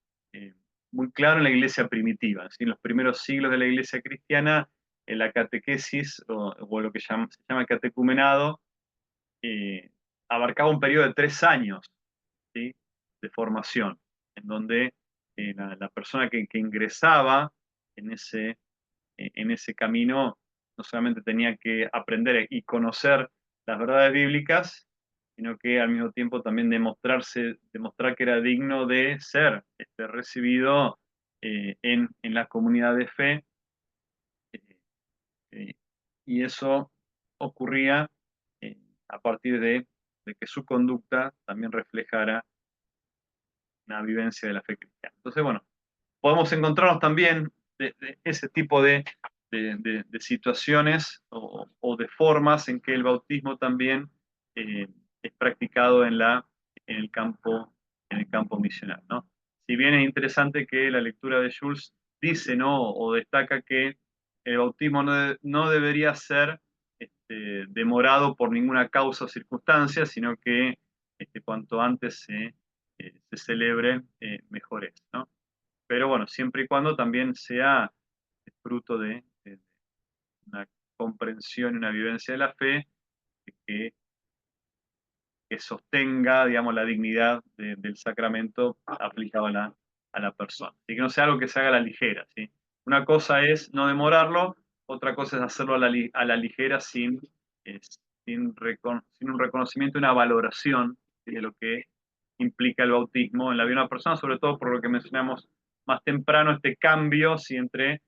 muy claro en la iglesia primitiva. ¿Sí? En los primeros siglos de la iglesia cristiana, en la catequesis, o lo que se llama catecumenado, eh, abarcaba un periodo de 3 años, ¿sí? De formación, en donde la persona que ingresaba en ese camino no solamente tenía que aprender y conocer las verdades bíblicas, sino que al mismo tiempo también demostrar que era digno de ser recibido en la comunidad de fe. eh, eh, y eso ocurría eh, a partir de que su conducta también reflejara una vivencia de la fe cristiana. Entonces, bueno, podemos encontrarnos también de ese tipo de situaciones o de formas en que el bautismo también es practicado en en el campo misional, ¿no? Si bien es interesante que la lectura de Jules dice, ¿no? O destaca que el bautismo no debería ser demorado por ninguna causa o circunstancia, sino que cuanto antes se celebre, mejor es, ¿no? Pero bueno, siempre y cuando también sea fruto de una comprensión y una vivencia de la fe que, que sostenga, digamos, la dignidad del sacramento aplicado a la persona. Así que no sea algo que se haga a la ligera, ¿sí? Una cosa es no demorarlo, otra cosa es hacerlo a la ligera eh, sin un reconocimiento y una valoración, ¿sí? De lo que implica el bautismo en la vida de una persona, sobre todo por lo que mencionamos más temprano este cambio, ¿sí? Entre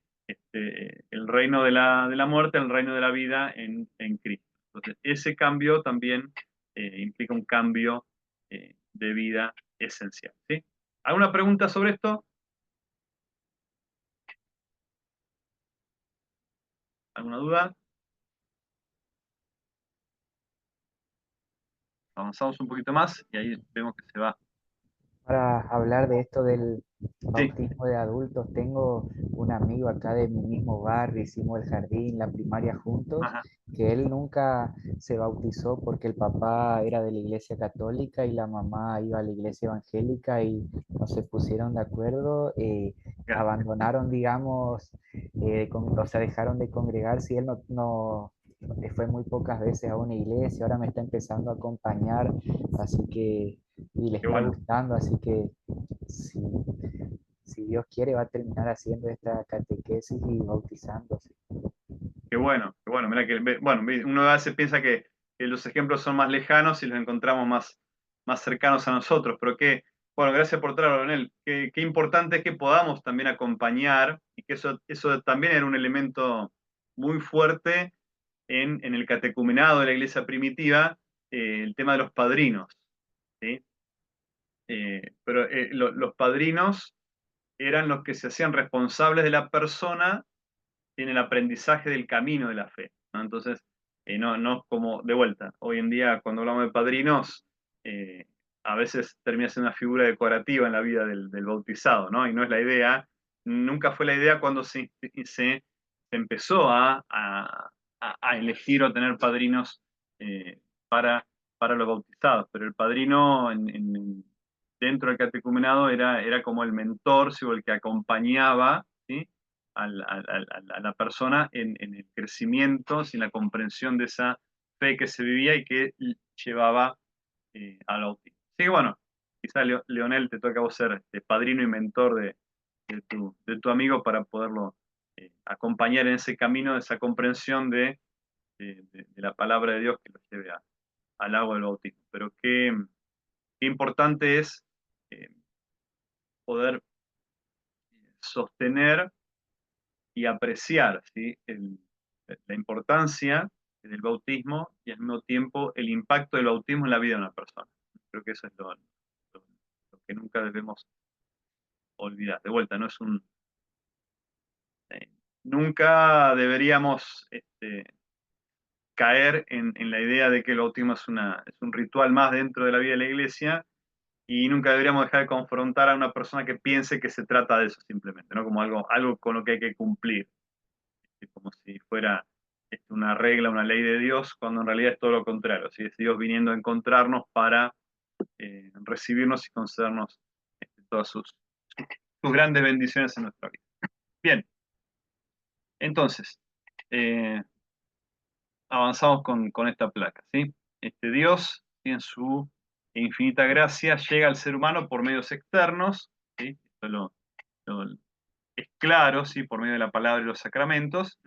el reino de la muerte, el reino de la vida en Cristo. Entonces, ese cambio también implica un cambio de vida esencial, ¿sí? ¿Alguna pregunta sobre esto? ¿Alguna duda? Avanzamos un poquito más y ahí vemos que se va. Para hablar de esto del Sí, bautismo de adultos, tengo un amigo acá de mi mismo barrio, hicimos el jardín, la primaria juntos, ajá, que él nunca se bautizó porque el papá era de la iglesia católica y la mamá iba a la iglesia evangélica y no se pusieron de acuerdo, ya, abandonaron, digamos, o sea, dejaron de congregarse y él fue muy pocas veces a una iglesia, ahora me está empezando a acompañar, así que y le qué está bueno. gustando, así que si, si Dios quiere va a terminar haciendo esta catequesis y bautizándose. Qué bueno, qué bueno. Mira que, bueno, uno a veces piensa que los ejemplos son más lejanos y los encontramos más cercanos a nosotros, pero bueno, gracias por traerlo, Leonel. Qué importante es que podamos también acompañar y que eso también era un elemento muy fuerte en el catecumenado de la iglesia primitiva, el tema de los padrinos, ¿sí? Pero los padrinos eran los que se hacían responsables de la persona en el aprendizaje del camino de la fe, ¿no? Entonces, no como de vuelta. Hoy en día, cuando hablamos de padrinos, eh, a veces termina siendo una figura decorativa en la vida del bautizado, ¿no? Y no es la idea, nunca fue la idea cuando se empezó a elegir o tener padrinos para, para los bautizados, pero el padrino dentro del catecumenado era como el mentor, ¿sí? O el que acompañaba, ¿sí? A la persona en el crecimiento, sin la comprensión de esa fe que se vivía y que llevaba al bautismo. Así que bueno, quizá Leonel te toca a vos ser padrino y mentor de tu amigo para poderlo acompañar en ese camino, de esa comprensión de la palabra de Dios que lo lleve al agua del bautismo. Pero qué importante es eh, poder sostener y apreciar, ¿sí? La importancia del bautismo y al mismo tiempo el impacto del bautismo en la vida de una persona. Creo que eso es lo que nunca debemos olvidar. De vuelta, no es nunca deberíamos caer en la idea de que el bautismo es un ritual más dentro de la vida de la iglesia y nunca deberíamos dejar de confrontar a una persona que piense que se trata de eso simplemente, ¿no? Como algo con lo que hay que cumplir, como si fuera una regla, una ley de Dios, cuando en realidad es todo lo contrario, ¿sí? Es Dios viniendo a encontrarnos para recibirnos y concedernos todas sus grandes bendiciones en nuestra vida. Bien, entonces, eh, avanzamos con esta placa, ¿sí? Dios, ¿sí? En su infinita gracia, llega al ser humano por medios externos, ¿sí? Esto lo- es claro, ¿sí? Por medio de la palabra y los sacramentos,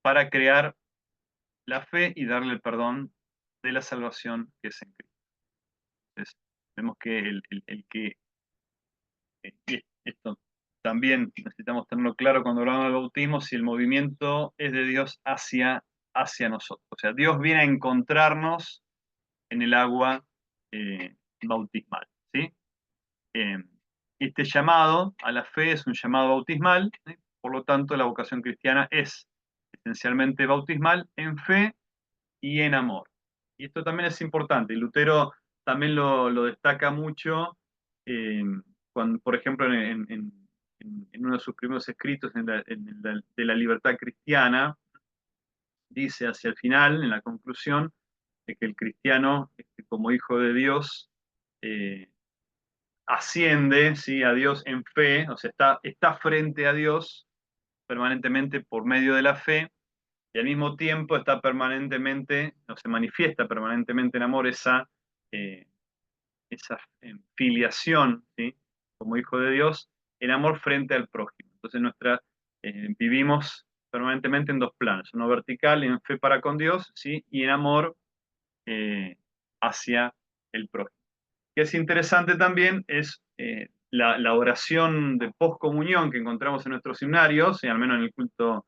para crear la fe y darle el perdón de la salvación que es en Cristo. Entonces, vemos que el que, y esto también necesitamos tenerlo claro cuando hablamos del bautismo, si el movimiento es de Dios hacia nosotros. O sea, Dios viene a encontrarnos en el agua bautismal, ¿sí? Eh, este llamado a la fe es un llamado bautismal, ¿sí? Por lo tanto, la vocación cristiana es esencialmente bautismal en fe y en amor. Y esto también es importante. Y Lutero también lo destaca mucho, eh, por ejemplo, en uno de sus primeros escritos de la libertad cristiana, dice hacia el final, en la conclusión, de que el cristiano, como hijo de Dios, eh, asciende, ¿sí? A Dios en fe, o sea, está frente a Dios permanentemente por medio de la fe, y al mismo tiempo está permanentemente, o se manifiesta permanentemente en amor eh, esa filiación, ¿sí? Como hijo de Dios, en amor frente al prójimo. Entonces vivimos permanentemente en dos planos, uno vertical, en fe para con Dios, ¿sí? Y en amor hacia el prójimo. Que es interesante también es la oración de poscomunión que encontramos en nuestros himnarios, y al menos en el culto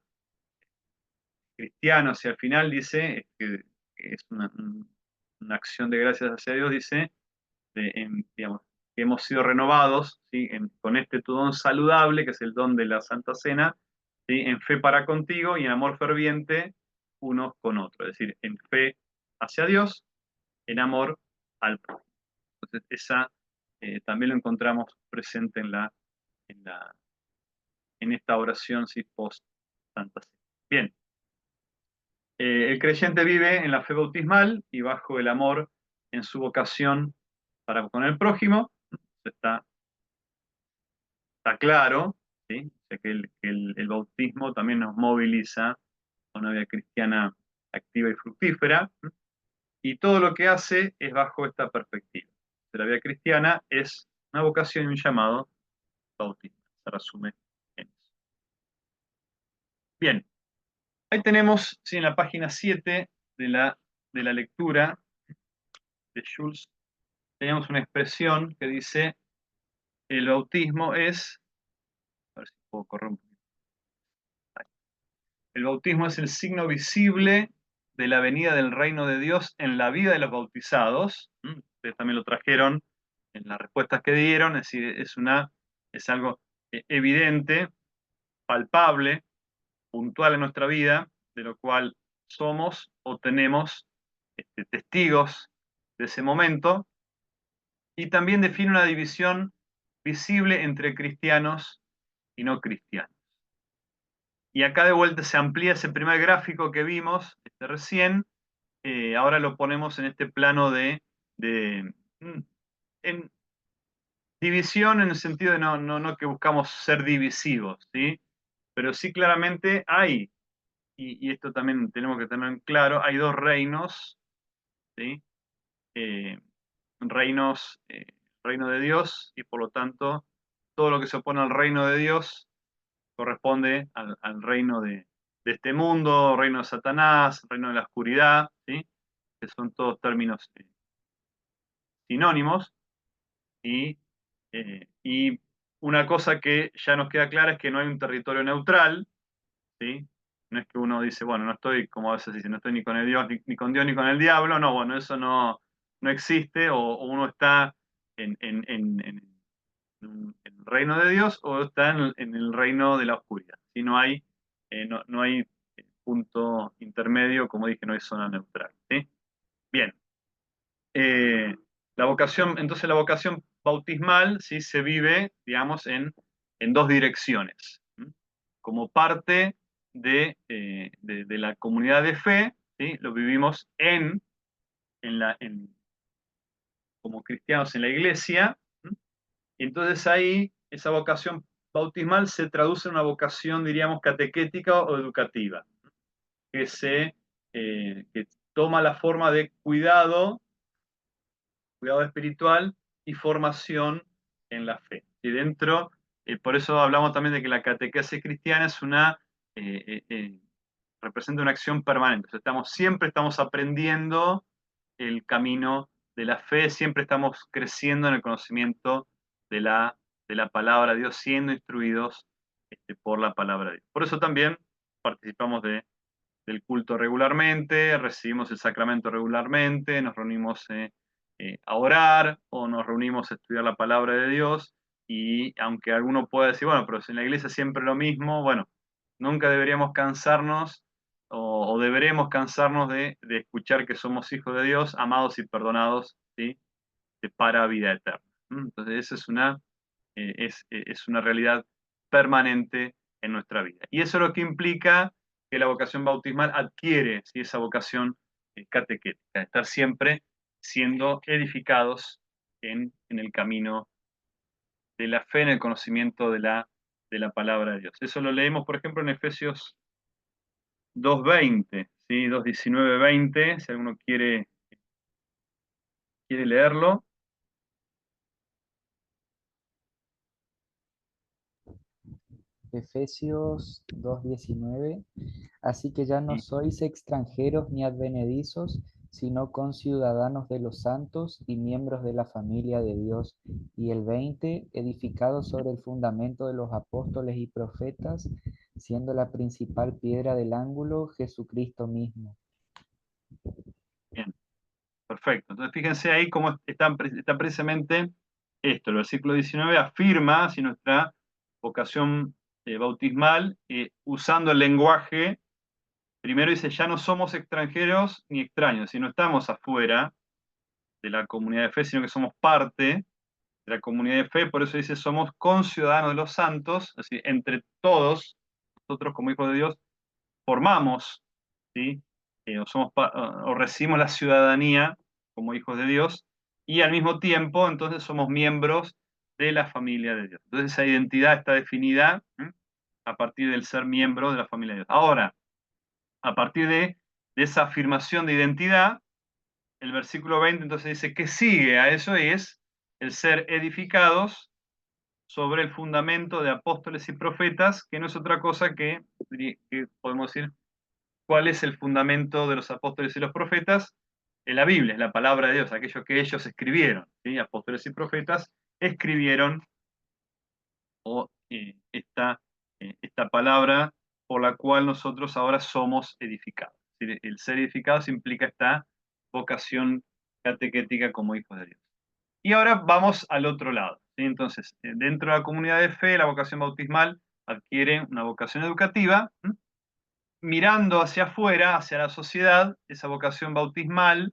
cristiano, hacia el final dice, que es una acción de gracias hacia Dios, dice, digamos, que hemos sido renovados, ¿sí? Con este tu don saludable, que es el don de la Santa Cena, ¿sí? En fe para contigo y en amor ferviente unos con otros, es decir, en fe hacia Dios, en amor al prójimo. Entonces, esa también lo encontramos presente en, la, en esta oración, ¿sí? Post Santa Cena. Bien, el creyente vive en la fe bautismal y bajo el amor en su vocación para con el prójimo. Está claro, ¿sí? O sea, que el bautismo también nos moviliza a una vida cristiana activa y fructífera, ¿sí? Y todo lo que hace es bajo esta perspectiva. La vida cristiana es una vocación y un llamado bautismo. Se resume en eso. Bien, ahí tenemos, sí, en la página 7 de la lectura de Schulz, tenemos una expresión que dice, el bautismo es, a ver si puedo correr un poquito. El bautismo es el signo visible de la venida del reino de Dios en la vida de los bautizados. Ustedes también lo trajeron en las respuestas que dieron, es decir, es algo evidente, palpable, puntual en nuestra vida, de lo cual somos o tenemos testigos de ese momento, y también define una división visible entre cristianos y no cristianos. Y acá de vuelta se amplía ese primer gráfico que vimos recién, ahora lo ponemos en este plano en división en el sentido de no que buscamos ser divisivos, ¿sí? Pero sí claramente hay, y esto también tenemos que tener en claro, hay dos reinos, ¿sí? Reinos, reino de Dios, y por lo tanto todo lo que se opone al reino de Dios corresponde al reino de este mundo, reino de Satanás, reino de la oscuridad, ¿sí? Que son todos términos sinónimos, y una cosa que ya nos queda clara es que no hay un territorio neutral, ¿sí? No es que uno dice, bueno, no estoy, como a veces dice, no estoy ni con el Dios, ni con Dios, ni con el diablo, no, bueno, eso no existe, o uno está en el reino de Dios o está en el reino de la oscuridad. Si no hay punto intermedio, como dije, no hay zona neutral, ¿sí? Bien. Eh, entonces la vocación bautismal, ¿sí? Se vive, digamos, en dos direcciones. ¿Sí? Como parte de la comunidad de fe, ¿sí? Lo vivimos como cristianos en la iglesia, ¿sí? Y entonces ahí esa vocación bautismal se traduce en una vocación, diríamos, catequética o educativa, que toma la forma de cuidado espiritual y formación en la fe. Y por eso hablamos también de que la catequesis cristiana representa una acción permanente. O sea, siempre estamos aprendiendo el camino de la fe, siempre estamos creciendo en el conocimiento de la palabra de Dios, siendo instruidos por la palabra de Dios. Por eso también participamos del culto regularmente, recibimos el sacramento regularmente, nos reunimos a orar o nos reunimos a estudiar la palabra de Dios, y aunque alguno pueda decir, bueno, pero si en la iglesia siempre lo mismo, bueno, nunca deberíamos cansarnos o deberemos cansarnos de escuchar que somos hijos de Dios, amados y perdonados, ¿sí? Para vida eterna. Entonces, esa es una realidad permanente en nuestra vida. Y eso es lo que implica que la vocación bautismal adquiere, ¿sí? Esa vocación catequética, estar siempre siendo edificados en el camino de la fe, en el conocimiento de la palabra de Dios. Eso lo leemos, por ejemplo, en Efesios 2:20, ¿sí? 2:19-20, si alguno quiere leerlo. Efesios 2:19. Así que ya no sois extranjeros ni advenedizos, sino conciudadanos de los santos y miembros de la familia de Dios. Y el 20, edificados sobre el fundamento de los apóstoles y profetas, siendo la principal piedra del ángulo Jesucristo mismo. Bien, perfecto. Entonces fíjense ahí cómo está precisamente esto. El versículo 19 afirma si nuestra vocación bautismal usando el lenguaje. Primero dice, ya no somos extranjeros ni extraños, si no estamos afuera de la comunidad de fe, sino que somos parte de la comunidad de fe, por eso dice, somos conciudadanos de los santos, es decir, entre todos, nosotros como hijos de Dios, formamos, ¿sí? O recibimos la ciudadanía como hijos de Dios, y al mismo tiempo, entonces, somos miembros de la familia de Dios. Entonces, esa identidad está definida a partir del ser miembro de la familia de Dios. Ahora, a partir de esa afirmación de identidad, el versículo 20 entonces dice que sigue a eso y es el ser edificados sobre el fundamento de apóstoles y profetas, que no es otra cosa que podemos decir, ¿cuál es el fundamento de los apóstoles y los profetas? En la Biblia, es la palabra de Dios, aquello que ellos escribieron, ¿sí? Apóstoles y profetas escribieron esta palabra por la cual nosotros ahora somos edificados. Es decir, el ser edificados implica esta vocación catequética como hijos de Dios. Y ahora vamos al otro lado, ¿sí? Entonces, dentro de la comunidad de fe, la vocación bautismal adquiere una vocación educativa. Mirando hacia afuera, hacia la sociedad, esa vocación bautismal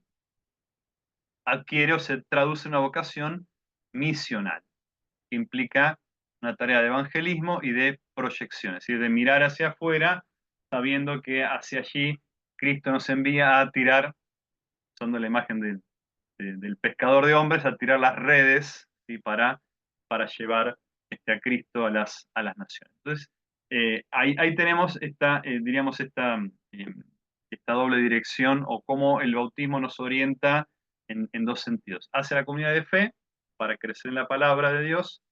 adquiere o se traduce en una vocación misional, que implica una tarea de evangelismo y de proyección, es decir, de mirar hacia afuera, sabiendo que hacia allí Cristo nos envía a tirar, usando la imagen del pescador de hombres, a tirar las redes, ¿sí? para llevar a Cristo a las naciones. Entonces, ahí tenemos diríamos, esta doble dirección o cómo el bautismo nos orienta en dos sentidos. Hacia la comunidad de fe, para crecer en la palabra de Dios,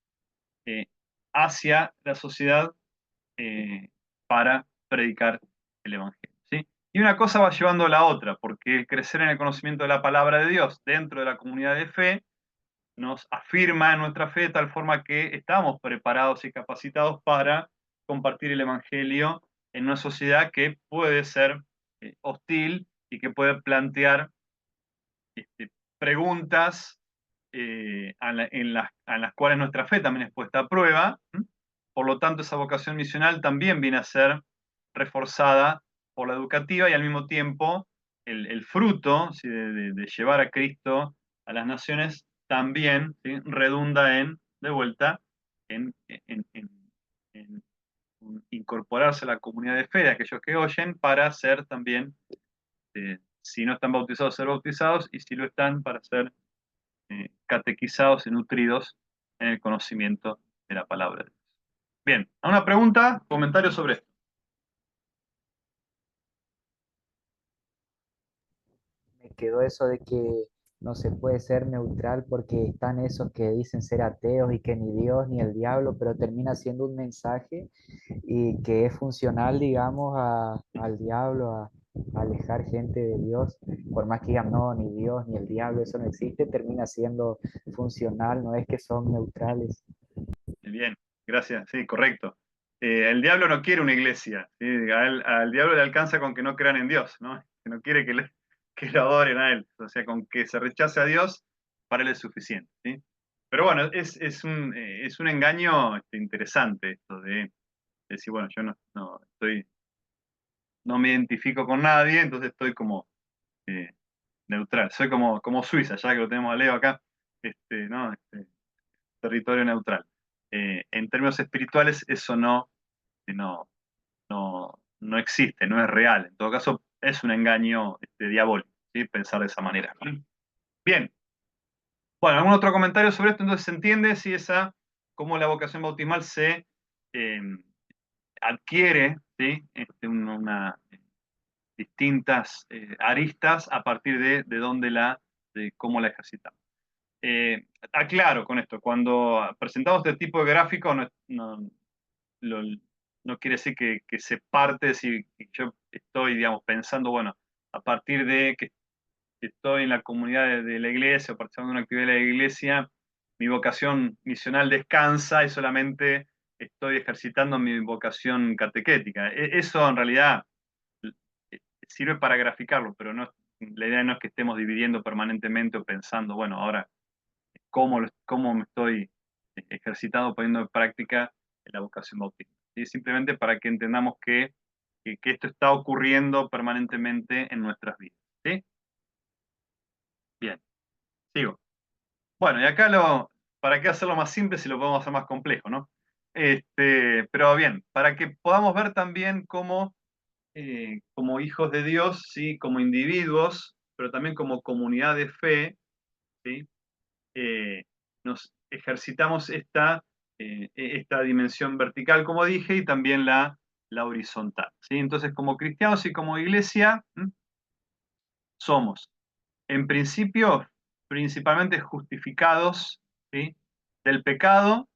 eh, hacia la sociedad para predicar el Evangelio, ¿sí? Y una cosa va llevando a la otra, porque el crecer en el conocimiento de la palabra de Dios dentro de la comunidad de fe nos afirma en nuestra fe de tal forma que estamos preparados y capacitados para compartir el Evangelio en una sociedad que puede ser hostil y que puede plantear preguntas en las cuales nuestra fe también es puesta a prueba. Por lo tanto, esa vocación misional también viene a ser reforzada por la educativa y al mismo tiempo el fruto, ¿sí? de llevar a Cristo a las naciones también, ¿sí? redunda de vuelta, en incorporarse a la comunidad de fe de aquellos que oyen para ser también, si no están bautizados, ser bautizados, y si lo están, para ser catequizados y nutridos en el conocimiento de la palabra de Dios. Bien, ¿una pregunta? ¿Comentario sobre esto? Me quedó eso de que no se puede ser neutral porque están esos que dicen ser ateos y que ni Dios ni el diablo, pero termina siendo un mensaje y que es funcional, digamos, al diablo, a alejar gente de Dios, por más que digan no, ni Dios ni el diablo, eso no existe, termina siendo funcional, no es que son neutrales. Bien, gracias, sí, correcto. El diablo no quiere una iglesia, ¿sí? Al diablo le alcanza con que no crean en Dios, ¿no? Que no quiere que lo adoren a él. O sea, con que se rechace a Dios, para él es suficiente, ¿sí? Pero bueno, es un engaño interesante esto de decir, bueno, yo no me identifico con nadie, entonces estoy como eh, neutral. Soy como Suiza, ya que lo tenemos a Leo acá, ¿no? Territorio neutral. En términos espirituales, eso no, no existe, no es real. En todo caso, es un engaño diabólico, ¿sí? Pensar de esa manera. Bien. Bueno, ¿algún otro comentario sobre esto? Entonces, ¿se entiende si cómo la vocación bautismal se eh, adquiere, ¿sí? Distintas aristas a partir de cómo la ejercitamos? Aclaro con esto, cuando presentamos este tipo de gráfico, lo- no quiere decir que se parte, si yo estoy, digamos, pensando, bueno, a partir de que si estoy en la comunidad de la iglesia o participando en una actividad de la iglesia, mi vocación misional descansa y solamente estoy ejercitando mi vocación catequética. Eso en realidad sirve para graficarlo, pero no, la idea no es que estemos dividiendo permanentemente o pensando, bueno, ahora, ¿cómo me estoy ejercitando, poniendo en práctica la vocación bautista? ¿Sí? Simplemente para que entendamos que esto está ocurriendo permanentemente en nuestras vidas. ¿Sí? Bien, sigo. Bueno, y acá ¿para qué hacerlo más simple si lo podemos hacer más complejo, ¿no? Pero bien, para que podamos ver también cómo, como hijos de Dios, ¿sí? Como individuos, pero también como comunidad de fe, ¿sí? Nos ejercitamos esta dimensión vertical, como dije, y también la horizontal, ¿sí? Entonces, como cristianos y como iglesia, somos, en principio, principalmente justificados, ¿sí? Del pecado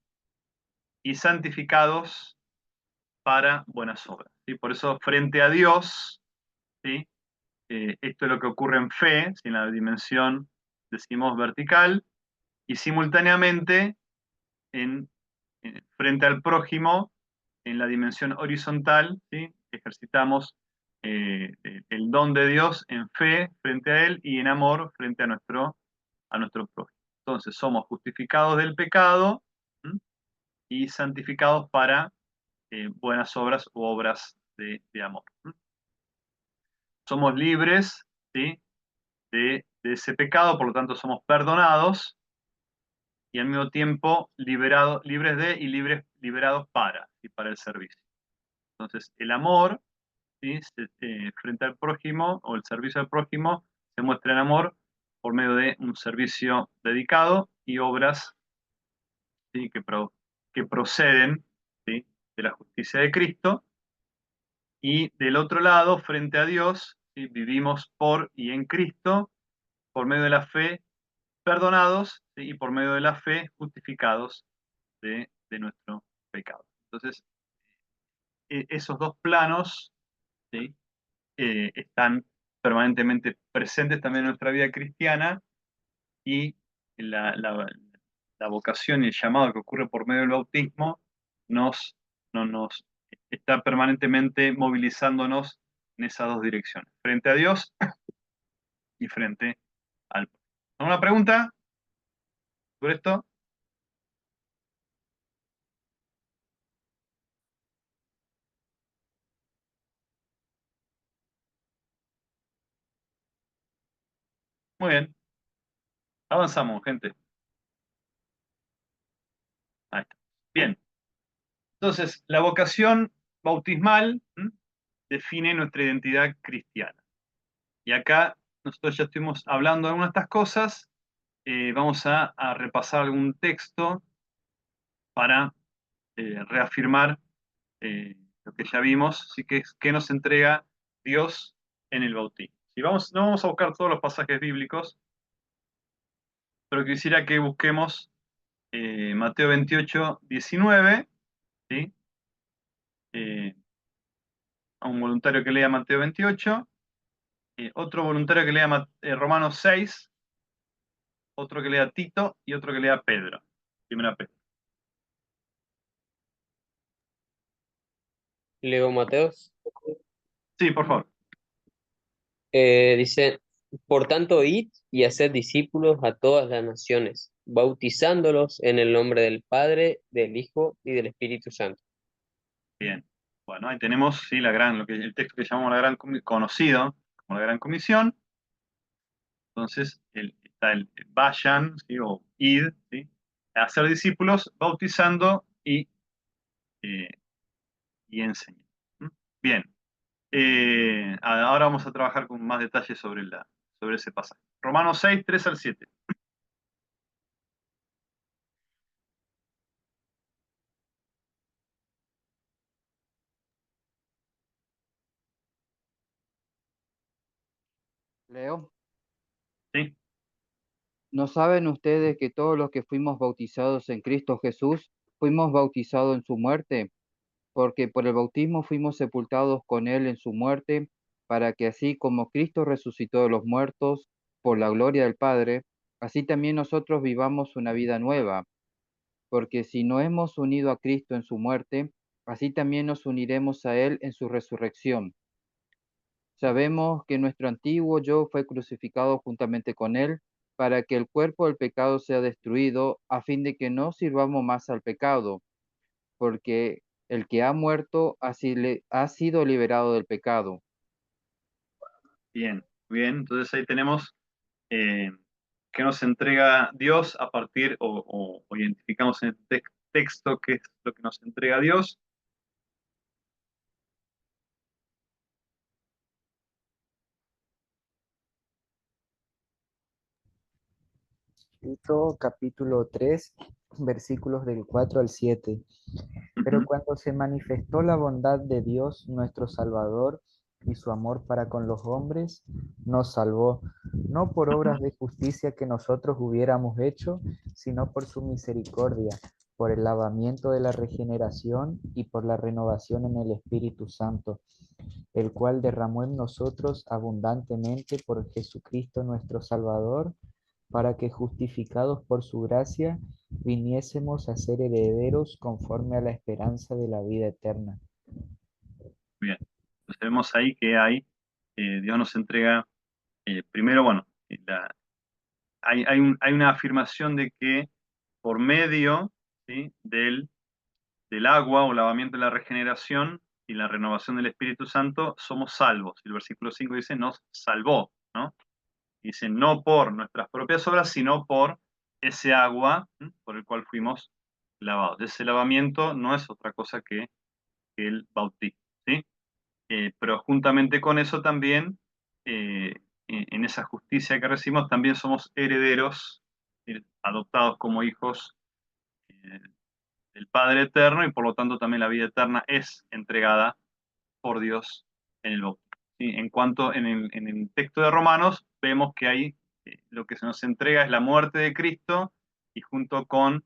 y santificados para buenas obras, ¿sí? Por eso, frente a Dios, ¿sí? Esto es lo que ocurre en fe, ¿sí? En la dimensión, decimos, vertical, y simultáneamente frente al prójimo, en la dimensión horizontal, ¿sí? Ejercitamos el don de Dios en fe frente a Él y en amor frente a nuestro prójimo. Entonces, somos justificados del pecado, ¿sí? Y santificados para buenas obras u obras de amor, ¿sí? Somos libres, ¿sí? de ese pecado, por lo tanto somos perdonados y al mismo tiempo libres de y liberados para el servicio. Entonces, el amor, ¿sí? Frente al prójimo o el servicio al prójimo se muestra en amor por medio de un servicio dedicado y obras, ¿sí? que proceden, ¿sí? de la justicia de Cristo. Y del otro lado, frente a Dios, ¿sí? Vivimos por y en Cristo, por medio de la fe, perdonados, ¿sí? Y por medio de la fe, justificados de nuestro pecado. Entonces, esos dos planos, ¿sí? Están permanentemente presentes también en nuestra vida cristiana y la vocación y el llamado que ocurre por medio del bautismo nos está permanentemente movilizándonos en esas dos direcciones, frente a Dios y frente al pueblo. ¿Alguna pregunta sobre esto? Muy bien, avanzamos, gente. Ahí está. Bien, entonces la vocación bautismal define nuestra identidad cristiana. Y acá nosotros ya estuvimos hablando de algunas de estas cosas. Vamos a repasar algún texto para reafirmar lo que ya vimos, así que nos entrega Dios en el bautismo. No vamos a buscar todos los pasajes bíblicos, pero quisiera que busquemos Mateo 28, 19, ¿sí? A un voluntario que lea Mateo 28, otro voluntario que lea Romanos 6, otro que lea Tito y otro que lea Pedro. Primera Pedro. Leo Mateos. Sí, por favor. Dice, por tanto, id y haced discípulos a todas las naciones, bautizándolos en el nombre del Padre, del Hijo y del Espíritu Santo. Bien. Bueno, ahí tenemos, sí, el texto que llamamos conocido como la Gran Comisión. Entonces, está el vayan, ¿sí? O id, ¿sí? A hacer discípulos, bautizando eh, y enseñando. ¿Mm? Bien. Ahora vamos a trabajar con más detalles sobre ese pasaje. Romanos 6, 3 al 7. Leo, ¿Sí? ¿no saben ustedes que todos los que fuimos bautizados en Cristo Jesús, fuimos bautizados en su muerte? Porque por el bautismo fuimos sepultados con él en su muerte, para que así como Cristo resucitó de los muertos por la gloria del Padre, así también nosotros vivamos una vida nueva, porque si no hemos unido a Cristo en su muerte, así también nos uniremos a Él en su resurrección. Sabemos que nuestro antiguo yo fue crucificado juntamente con Él, para que el cuerpo del pecado sea destruido, a fin de que no sirvamos más al pecado, porque el que ha muerto ha sido liberado del pecado. Bien, bien. Entonces ahí tenemos eh, que nos entrega Dios a partir, o identificamos en el texto qué es lo que nos entrega Dios. Tito capítulo 3, versículos del 4 al 7. Pero Ujú, cuando se manifestó la bondad de Dios nuestro Salvador y su amor para con los hombres, nos salvó, no por ujú. obras de justicia que nosotros hubiéramos hecho, sino por su misericordia, por el lavamiento de la regeneración y por la renovación en el Espíritu Santo, el cual derramó en nosotros abundantemente por Jesucristo nuestro Salvador, para que justificados por su gracia viniésemos a ser herederos conforme a la esperanza de la vida eterna. Bien. Entonces vemos ahí que Dios nos entrega, primero, bueno, hay una afirmación de que por medio, ¿sí?, del agua o lavamiento de la regeneración y la renovación del Espíritu Santo, somos salvos. El versículo 5 dice, nos salvó, ¿no? Dice, no por nuestras propias obras, sino por ese agua, ¿m?, por el cual fuimos lavados. Ese lavamiento no es otra cosa que el bautismo, ¿sí? Pero juntamente con eso también, en esa justicia que recibimos, también somos herederos, adoptados como hijos eh, del Padre Eterno, y por lo tanto también la vida eterna es entregada por Dios en el bautismo. ¿Sí? En cuanto en el texto de Romanos, vemos que ahí lo que se nos entrega es la muerte de Cristo, y junto con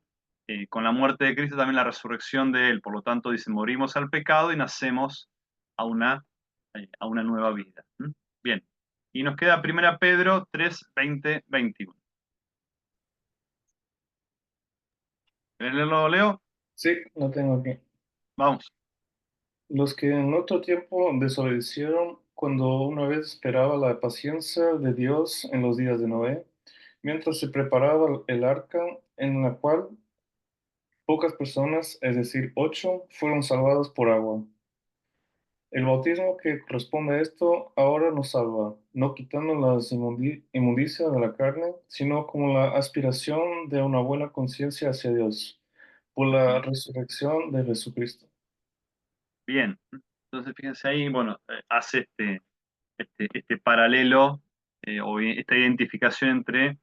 la muerte de Cristo también la resurrección de Él. Por lo tanto, dice, morimos al pecado y nacemos a una nueva vida. ¿Mm? Bien. Y nos queda 1 Pedro 3, 20, 21. ¿Querés leerlo, Leo? Sí, lo tengo aquí. Vamos. Los que en otro tiempo desobedecieron cuando una vez esperaba la paciencia de Dios en los días de Noé, mientras se preparaba el arca en la cual pocas personas, es decir, 8, fueron salvadas por agua. El bautismo que corresponde a esto ahora nos salva, no quitando las inmundicias de la carne, sino como la aspiración de una buena conciencia hacia Dios, por la resurrección de Jesucristo. Bien. Entonces, fíjense ahí, bueno, hace este paralelo, o esta identificación entre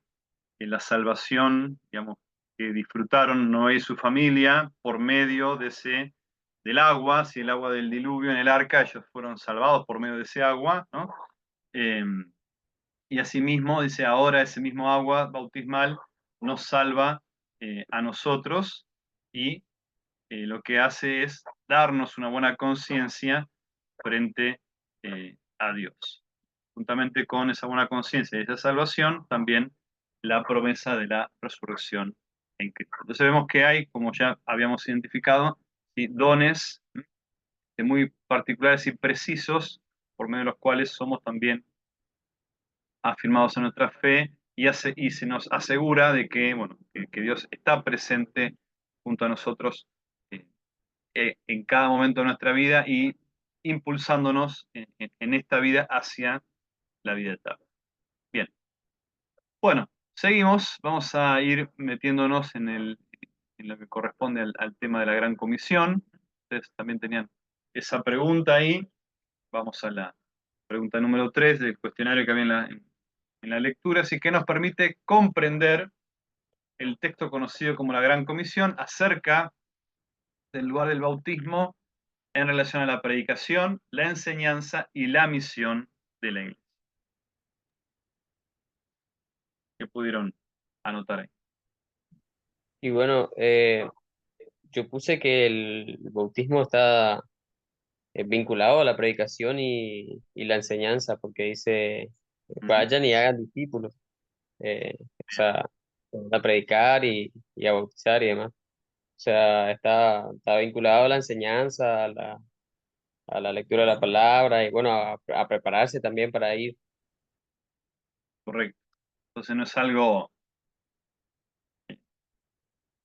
la salvación, digamos, que disfrutaron Noé y su familia por medio del agua, si el agua del diluvio en el arca, ellos fueron salvados por medio de ese agua, ¿no? Eh, y asimismo, dice, ahora ese mismo agua bautismal nos salva a nosotros, y lo que hace es darnos una buena conciencia frente a Dios. Juntamente con esa buena conciencia y esa salvación, también la promesa de la resurrección en Cristo. Entonces vemos que hay, como ya habíamos identificado, ¿sí?, dones muy particulares y precisos, por medio de los cuales somos también afirmados en nuestra fe, y se nos asegura de que, bueno, que Dios está presente junto a nosotros eh, en cada momento de nuestra vida, y impulsándonos en esta vida hacia la vida eterna. Bien, bueno, seguimos, vamos a ir metiéndonos en lo que corresponde al tema de la Gran Comisión. Ustedes también tenían esa pregunta ahí. Vamos a la pregunta número 3 del cuestionario que había en la lectura, así que nos permite comprender el texto conocido como la Gran Comisión acerca del lugar del bautismo en relación a la predicación, la enseñanza y la misión de la iglesia. ¿Qué pudieron anotar ahí? Y bueno, yo puse que el bautismo está vinculado a la predicación y la enseñanza, porque dice vayan y hagan discípulos, o sea, a predicar y a bautizar y demás. O sea, está vinculado a la enseñanza, a la lectura de la palabra y bueno, a prepararse también para ir. Correcto. Entonces no es algo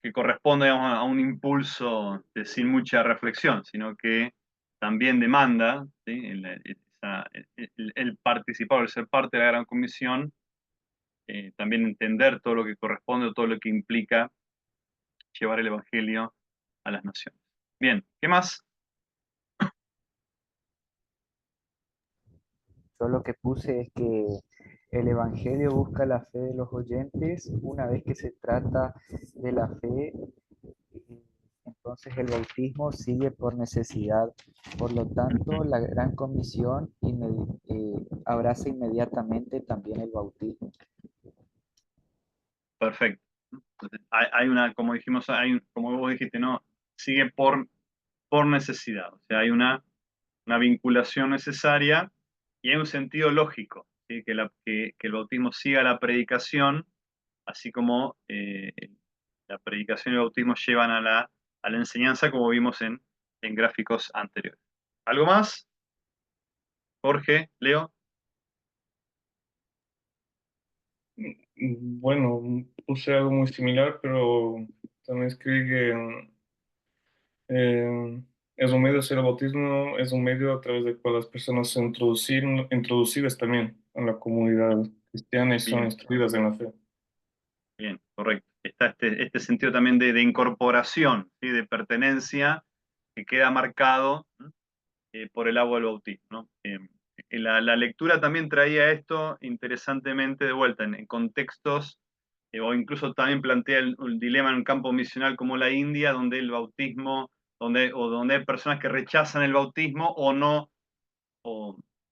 que corresponde, digamos, a un impulso sin mucha reflexión, sino que también demanda, ¿sí? El participar, el ser parte de la Gran Comisión, también entender todo lo que corresponde o todo lo que implica llevar el Evangelio a las naciones. Bien, ¿qué más? Yo lo que puse es que el Evangelio busca la fe de los oyentes. Una vez que se trata de la fe, entonces el bautismo sigue por necesidad. Por lo tanto, la Gran Comisión abraza inmediatamente también el bautismo. Perfecto. Entonces, hay una, como dijimos, como vos dijiste, no, sigue por necesidad. O sea, hay una vinculación necesaria y hay un sentido lógico, ¿sí? Que el bautismo siga la predicación, así como la predicación y el bautismo llevan a la enseñanza, como vimos en gráficos anteriores. ¿Algo más? Jorge, Leo. Bueno, puse algo muy similar, pero también escribí que es un medio, hacer el bautismo es un medio a través del cual las personas son introducidas también en la comunidad cristiana y son Bien, instruidas en la fe. bien, correcto. Está este sentido también de incorporación, ¿sí? De pertenencia, que queda marcado, ¿no? Por el agua del bautismo, ¿no? La lectura también traía esto interesantemente de vuelta en contextos, o incluso también plantea el dilema en un campo misional como la India, donde el bautismo, donde hay personas que rechazan el bautismo o no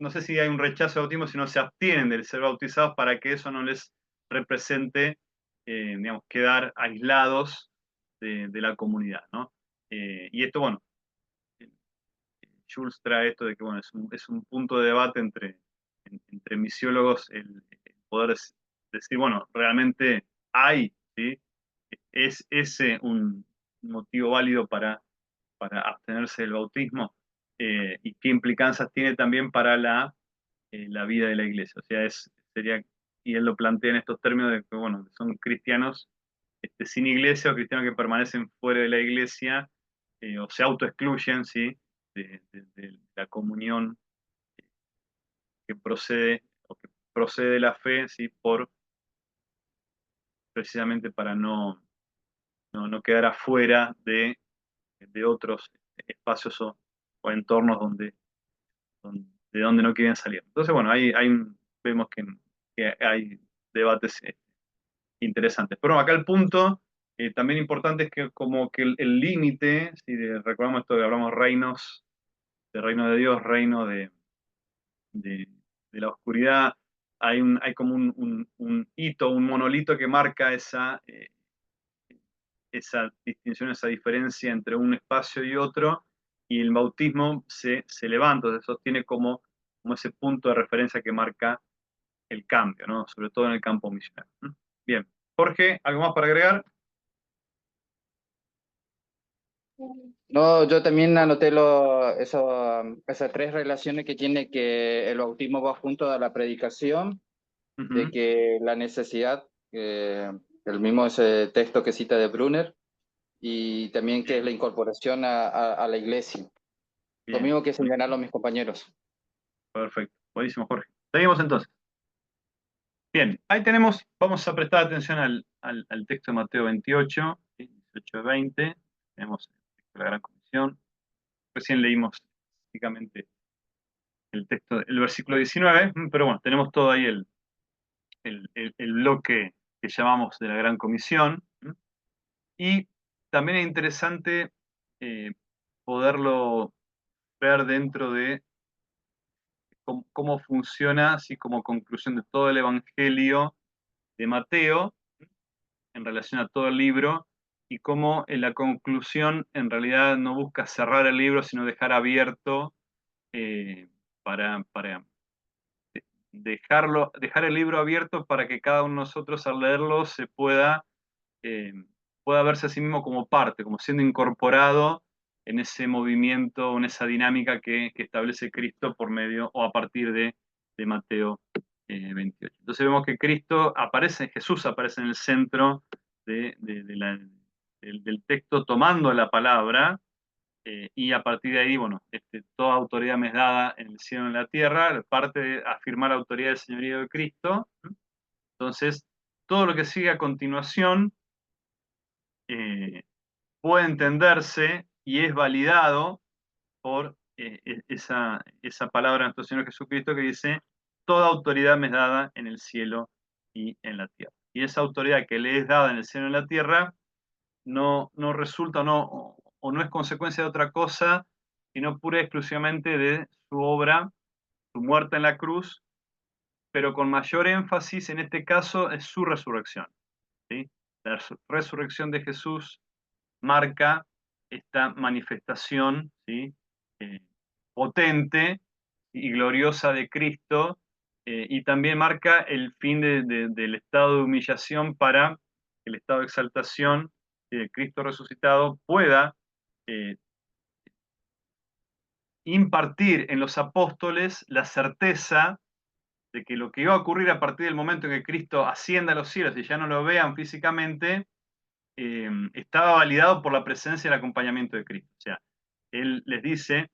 sé si hay un rechazo al bautismo, sino se abstienen de ser bautizados para que eso no les represente, digamos, quedar aislados de la comunidad, ¿no? Y esto, bueno, Schulz trae esto de que, bueno, es un punto de debate entre misiólogos el poder decir, bueno, realmente hay, ¿sí? ¿Es ese un motivo válido para abstenerse del bautismo? ¿Y qué implicancias tiene también para la vida de la iglesia? O sea, sería, y él lo plantea en estos términos de que, bueno, son cristianos sin iglesia o cristianos que permanecen fuera de la iglesia, o se autoexcluyen, ¿sí? De la comunión que procede o que procede de la fe, ¿sí? Precisamente para no quedar afuera de otros espacios o entornos de donde no quieren salir. Entonces, bueno, vemos que hay debates interesantes. Pero acá el punto también importante es que como que el límite, si recordamos esto que hablamos reinos, de reino de Dios, reino de, de la oscuridad, hay como un hito, un monolito que marca esa distinción, esa diferencia entre un espacio y otro, y el bautismo se levanta, se sostiene como ese punto de referencia que marca el cambio, ¿no? Sobre todo en el campo misionero. Bien. Jorge, ¿algo más para agregar? No, yo también anoté esas tres relaciones que tiene que el bautismo va junto a la predicación, de Ujú. que la necesidad, el mismo ese texto que cita de Brunner, y también que es Bien, la incorporación a la iglesia. Lo bien, mismo que señalaron mis compañeros. perfecto. Buenísimo, Jorge. Seguimos entonces. Bien, ahí tenemos, vamos a prestar atención al texto de Mateo 28, ¿sí? 18 a 20. Tenemos el texto de la Gran Comisión. Recién leímos básicamente el texto, el versículo 19, pero bueno, tenemos todo ahí el bloque que llamamos de la Gran Comisión. Y también es interesante eh, poderlo ver dentro de cómo funciona, así como conclusión de todo el Evangelio de Mateo en relación a todo el libro, y cómo en la conclusión en realidad no busca cerrar el libro, sino dejar abierto, eh, para dejar el libro abierto para que cada uno de nosotros al leerlo se pueda verse a sí mismo como parte, como siendo incorporado en ese movimiento, en esa dinámica que establece Cristo por medio o a partir de Mateo 28. Entonces vemos que Jesús aparece en el centro del texto tomando la palabra, y a partir de ahí, bueno, toda autoridad me es dada en el cielo y en la tierra, parte de afirmar la autoridad del señorío de Cristo. Entonces, todo lo que sigue a continuación puede entenderse y es validado por esa palabra de nuestro Señor Jesucristo que dice, toda autoridad me es dada en el cielo y en la tierra. Y esa autoridad que le es dada en el cielo y en la tierra no resulta o no es consecuencia de otra cosa, sino pura y exclusivamente de su obra, su muerte en la cruz, pero con mayor énfasis en este caso es su resurrección. ¿Sí? La resurrección de Jesús marca esta manifestación, ¿sí? Eh, potente y gloriosa de Cristo, y también marca el fin del estado de humillación para que el estado de exaltación de Cristo resucitado pueda eh, impartir en los apóstoles la certeza de que lo que iba a ocurrir a partir del momento en que Cristo ascienda a los cielos y ya no lo vean físicamente, estaba validado por la presencia y el acompañamiento de Cristo. O sea, Él les dice,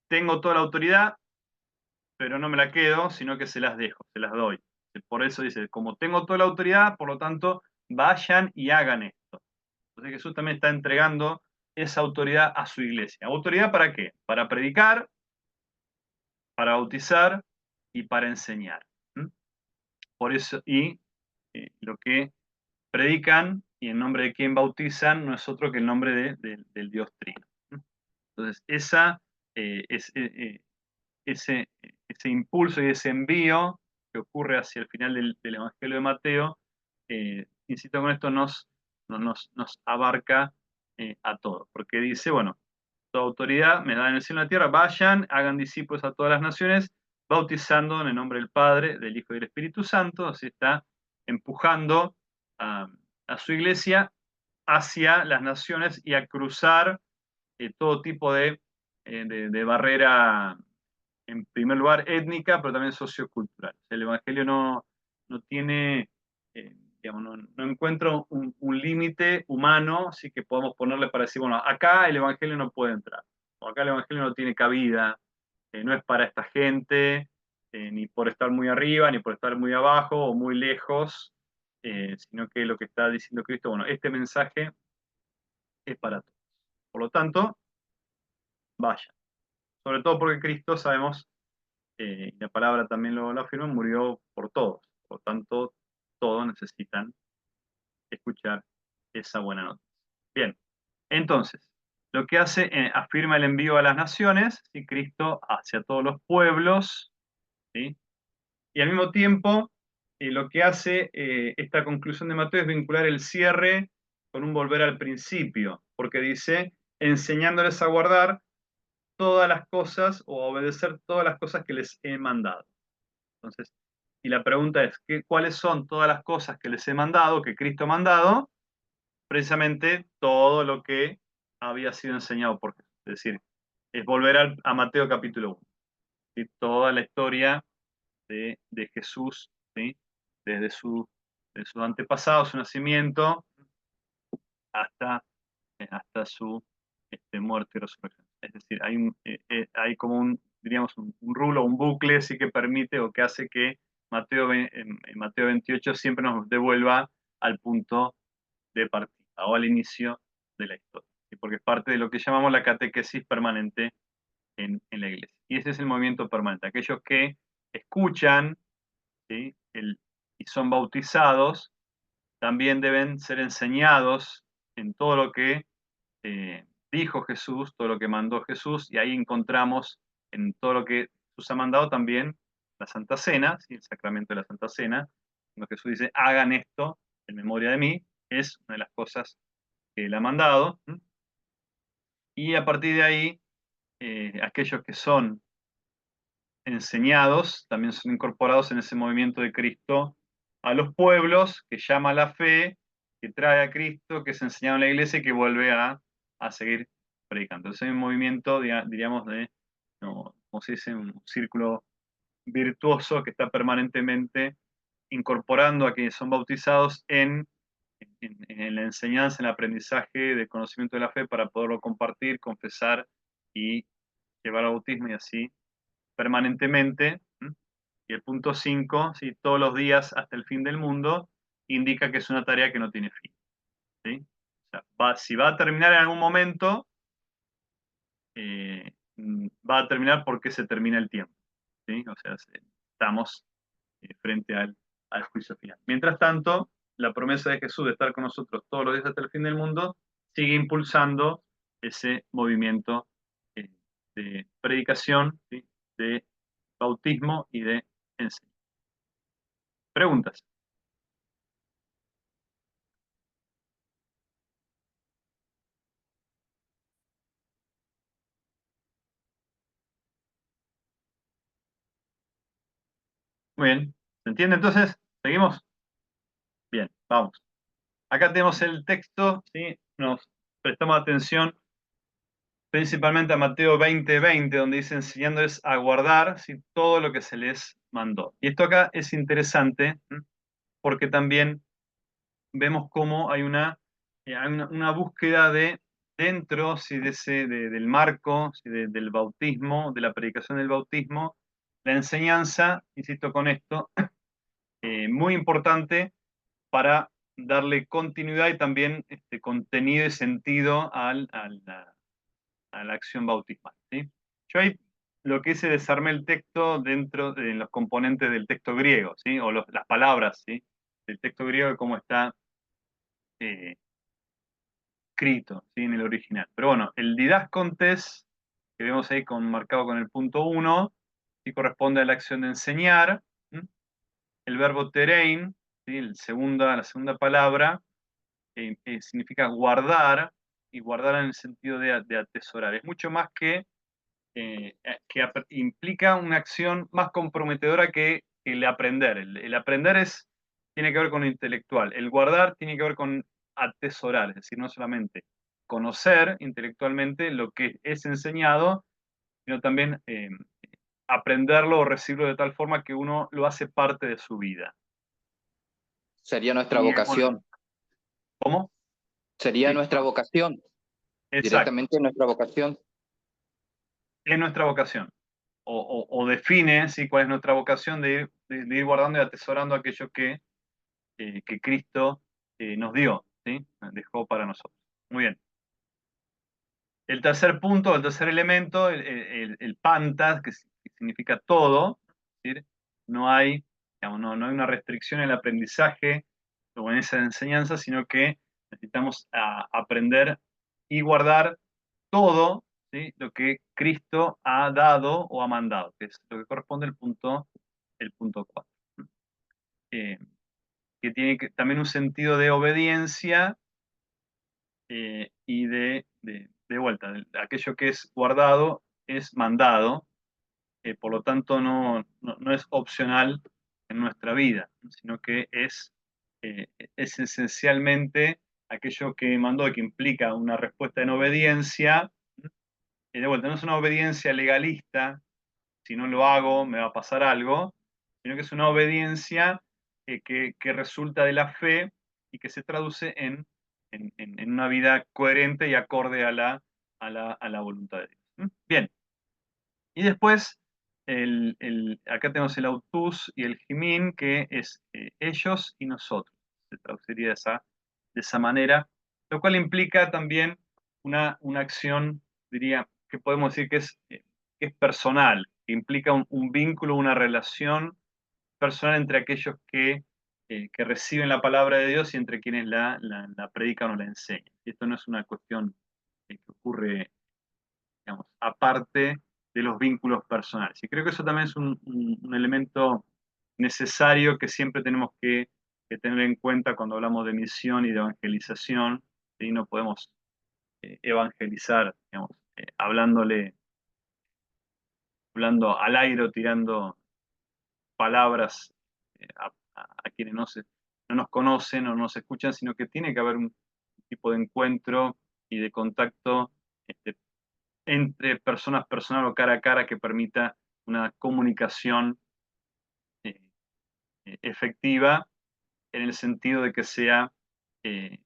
tengo toda la autoridad, pero no me la quedo, sino que se las dejo, se las doy. Por eso dice, como tengo toda la autoridad, por lo tanto, vayan y hagan esto. Entonces Jesús también está entregando esa autoridad a su iglesia. ¿Autoridad para qué? Para predicar, para bautizar y para enseñar. ¿Mm? Por eso, lo que predican y en nombre de quien bautizan no es otro que el nombre del Dios Trino. Entonces, ese impulso y ese envío que ocurre hacia el final del Evangelio de Mateo, insisto con esto, nos abarca a todos, porque dice, bueno, toda autoridad me da en el cielo y en la tierra, vayan, hagan discípulos a todas las naciones, bautizando en el nombre del Padre, del Hijo y del Espíritu Santo, así está empujando a su iglesia hacia las naciones y a cruzar todo tipo de barrera, en primer lugar étnica, pero también sociocultural. El Evangelio no tiene, digamos, no encuentro un límite humano, así que podemos ponerle para decir, bueno, acá el Evangelio no puede entrar, o acá el Evangelio no tiene cabida, no es para esta gente, ni por estar muy arriba, ni por estar muy abajo o muy lejos, sino que lo que está diciendo Cristo, bueno, este mensaje es para todos. Por lo tanto, vaya. Sobre todo porque Cristo, sabemos, y la palabra también lo afirma, murió por todos. Por lo tanto, todos necesitan escuchar esa buena noticia. Bien, entonces, lo que hace, afirma el envío a las naciones, y Cristo hacia todos los pueblos, ¿sí? Y al mismo tiempo, lo que hace esta conclusión de Mateo es vincular el cierre con un volver al principio, porque dice, enseñándoles a guardar todas las cosas o a obedecer todas las cosas que les he mandado. Entonces, y la pregunta es, ¿cuáles son todas las cosas que les he mandado, que Cristo ha mandado? Precisamente todo lo que había sido enseñado por Jesús. Es decir, es volver a Mateo capítulo 1. ¿Sí? Toda la historia de Jesús, ¿sí? Desde de su antepasado, su nacimiento, hasta su muerte y resurrección. Es decir, hay como diríamos, un rulo, un bucle, sí que permite o que hace que en Mateo 28 siempre nos devuelva al punto de partida o al inicio de la historia, ¿sí? Porque es parte de lo que llamamos la catequesis permanente en la iglesia. Y ese es el movimiento permanente. Aquellos que escuchan, ¿sí? Y son bautizados, también deben ser enseñados en todo lo que dijo Jesús, todo lo que mandó Jesús, y ahí encontramos en todo lo que Jesús ha mandado también la Santa Cena, ¿sí? El sacramento de la Santa Cena, cuando Jesús dice, hagan esto en memoria de mí, es una de las cosas que él ha mandado. Y a partir de ahí, aquellos que son enseñados, también son incorporados en ese movimiento de Cristo a los pueblos, que llama a la fe, que trae a Cristo, que es enseñado en la iglesia y que vuelve a seguir predicando. Entonces hay un movimiento, diríamos, de, no, como se dice, un círculo virtuoso que está permanentemente incorporando a quienes son bautizados en la enseñanza, en el aprendizaje del conocimiento de la fe para poderlo compartir, confesar y llevar al bautismo y así permanentemente. Y el punto 5, ¿sí? Todos los días hasta el fin del mundo, indica que es una tarea que no tiene fin. ¿Sí? O sea, si va a terminar en algún momento, va a terminar porque se termina el tiempo. ¿Sí? O sea, estamos frente al juicio final. Mientras tanto, la promesa de Jesús de estar con nosotros todos los días hasta el fin del mundo sigue impulsando ese movimiento eh, de predicación, ¿sí? De bautismo y de enseñanza. Preguntas. Muy bien. ¿Se entiende entonces? ¿Seguimos? Bien, vamos. Acá tenemos el texto, ¿sí? Nos prestamos atención principalmente a Mateo 20:20, donde dice enseñándoles a guardar, ¿sí? Todo lo que se les mandó. Y esto acá es interesante, ¿sí? Porque también vemos cómo hay una búsqueda de dentro, ¿sí? Del marco, ¿sí? Del bautismo, de la predicación del bautismo, la enseñanza, insisto con esto, muy importante para darle continuidad y también contenido y sentido a la acción bautismal, ¿sí? Yo ahí lo que hice, desarmé el texto dentro de los componentes del texto griego, ¿sí? O las palabras, ¿sí? Del texto griego, de cómo está eh, escrito, ¿sí? En el original. Pero bueno, el didascontes, que vemos ahí marcado con el punto 1, ¿sí? Corresponde a la acción de enseñar. ¿Sí? El verbo terein, ¿sí? La segunda palabra, significa guardar, y guardar en el sentido de atesorar. Es mucho más que implica una acción más comprometedora que el aprender. El aprender tiene que ver con lo intelectual. El guardar tiene que ver con atesorar, es decir, no solamente conocer intelectualmente lo que es enseñado, sino también aprenderlo o recibirlo de tal forma que uno lo hace parte de su vida. Sería nuestra Y bueno, vocación, ¿cómo? sería Sí, nuestra vocación, exacto, directamente nuestra vocación. es nuestra vocación. O define, ¿sí? Cuál es nuestra vocación de ir guardando y atesorando aquello que Cristo nos dio, ¿sí? Dejó para nosotros. Muy bien. El tercer punto, el tercer elemento, el pantas, que significa todo, es decir, no hay, digamos, no hay una restricción en el aprendizaje o en esa enseñanza, sino que necesitamos aprender y guardar todo, ¿sí? Lo que Cristo ha dado o ha mandado, que es lo que corresponde el punto 4. Que tiene también un sentido de obediencia y de vuelta. Aquello que es guardado es mandado, por lo tanto no es opcional en nuestra vida, sino que es esencialmente aquello que mandó y que implica una respuesta en obediencia. Y de vuelta, no es una obediencia legalista, si no lo hago me va a pasar algo, sino que es una obediencia que resulta de la fe y que se traduce en una vida coherente y acorde a la voluntad de Dios. Bien, y después acá tenemos el autus y el jimin, que es ellos y nosotros. Se traduciría de esa manera, lo cual implica también una acción, diría, que podemos decir que es personal, que implica un vínculo, una relación personal entre aquellos que reciben la palabra de Dios y entre quienes la predican o la enseñan. Y esto no es una cuestión que ocurre, digamos, aparte de los vínculos personales. Y creo que eso también es un elemento necesario que siempre tenemos que tener en cuenta cuando hablamos de misión y de evangelización. ¿Sí? No podemos evangelizar, digamos, hablándole hablando al aire o tirando palabras a quienes no nos conocen o no nos escuchan, sino que tiene que haber un tipo de encuentro y de contacto entre personas, personal o cara a cara, que permita una comunicación eh, efectiva, en el sentido de que sea eh,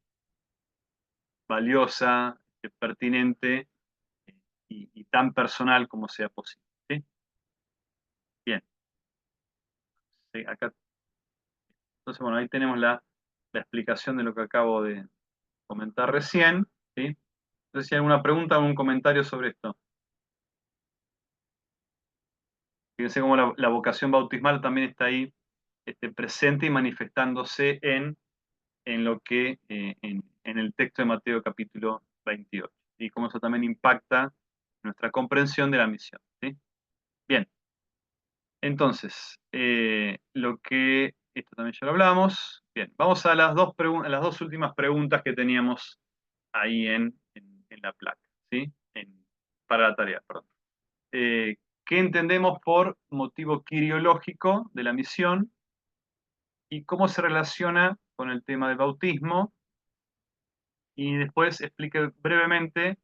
valiosa, pertinente y tan personal como sea posible. ¿Sí? Bien. Sí, acá. Entonces, bueno, ahí tenemos la explicación de lo que acabo de comentar recién. ¿Sí? Entonces, si hay alguna pregunta o algún comentario sobre esto. Fíjense cómo la vocación bautismal también está ahí presente y manifestándose en lo que en el texto de Mateo capítulo 28. Y cómo eso también impacta nuestra comprensión de la misión. ¿Sí? Bien, entonces, esto también ya lo hablamos. Bien, vamos a las dos últimas preguntas que teníamos ahí en la placa, ¿sí? Para la tarea, perdón. ¿Qué entendemos por motivo quiriológico de la misión y cómo se relaciona con el tema del bautismo? Y después explique brevemente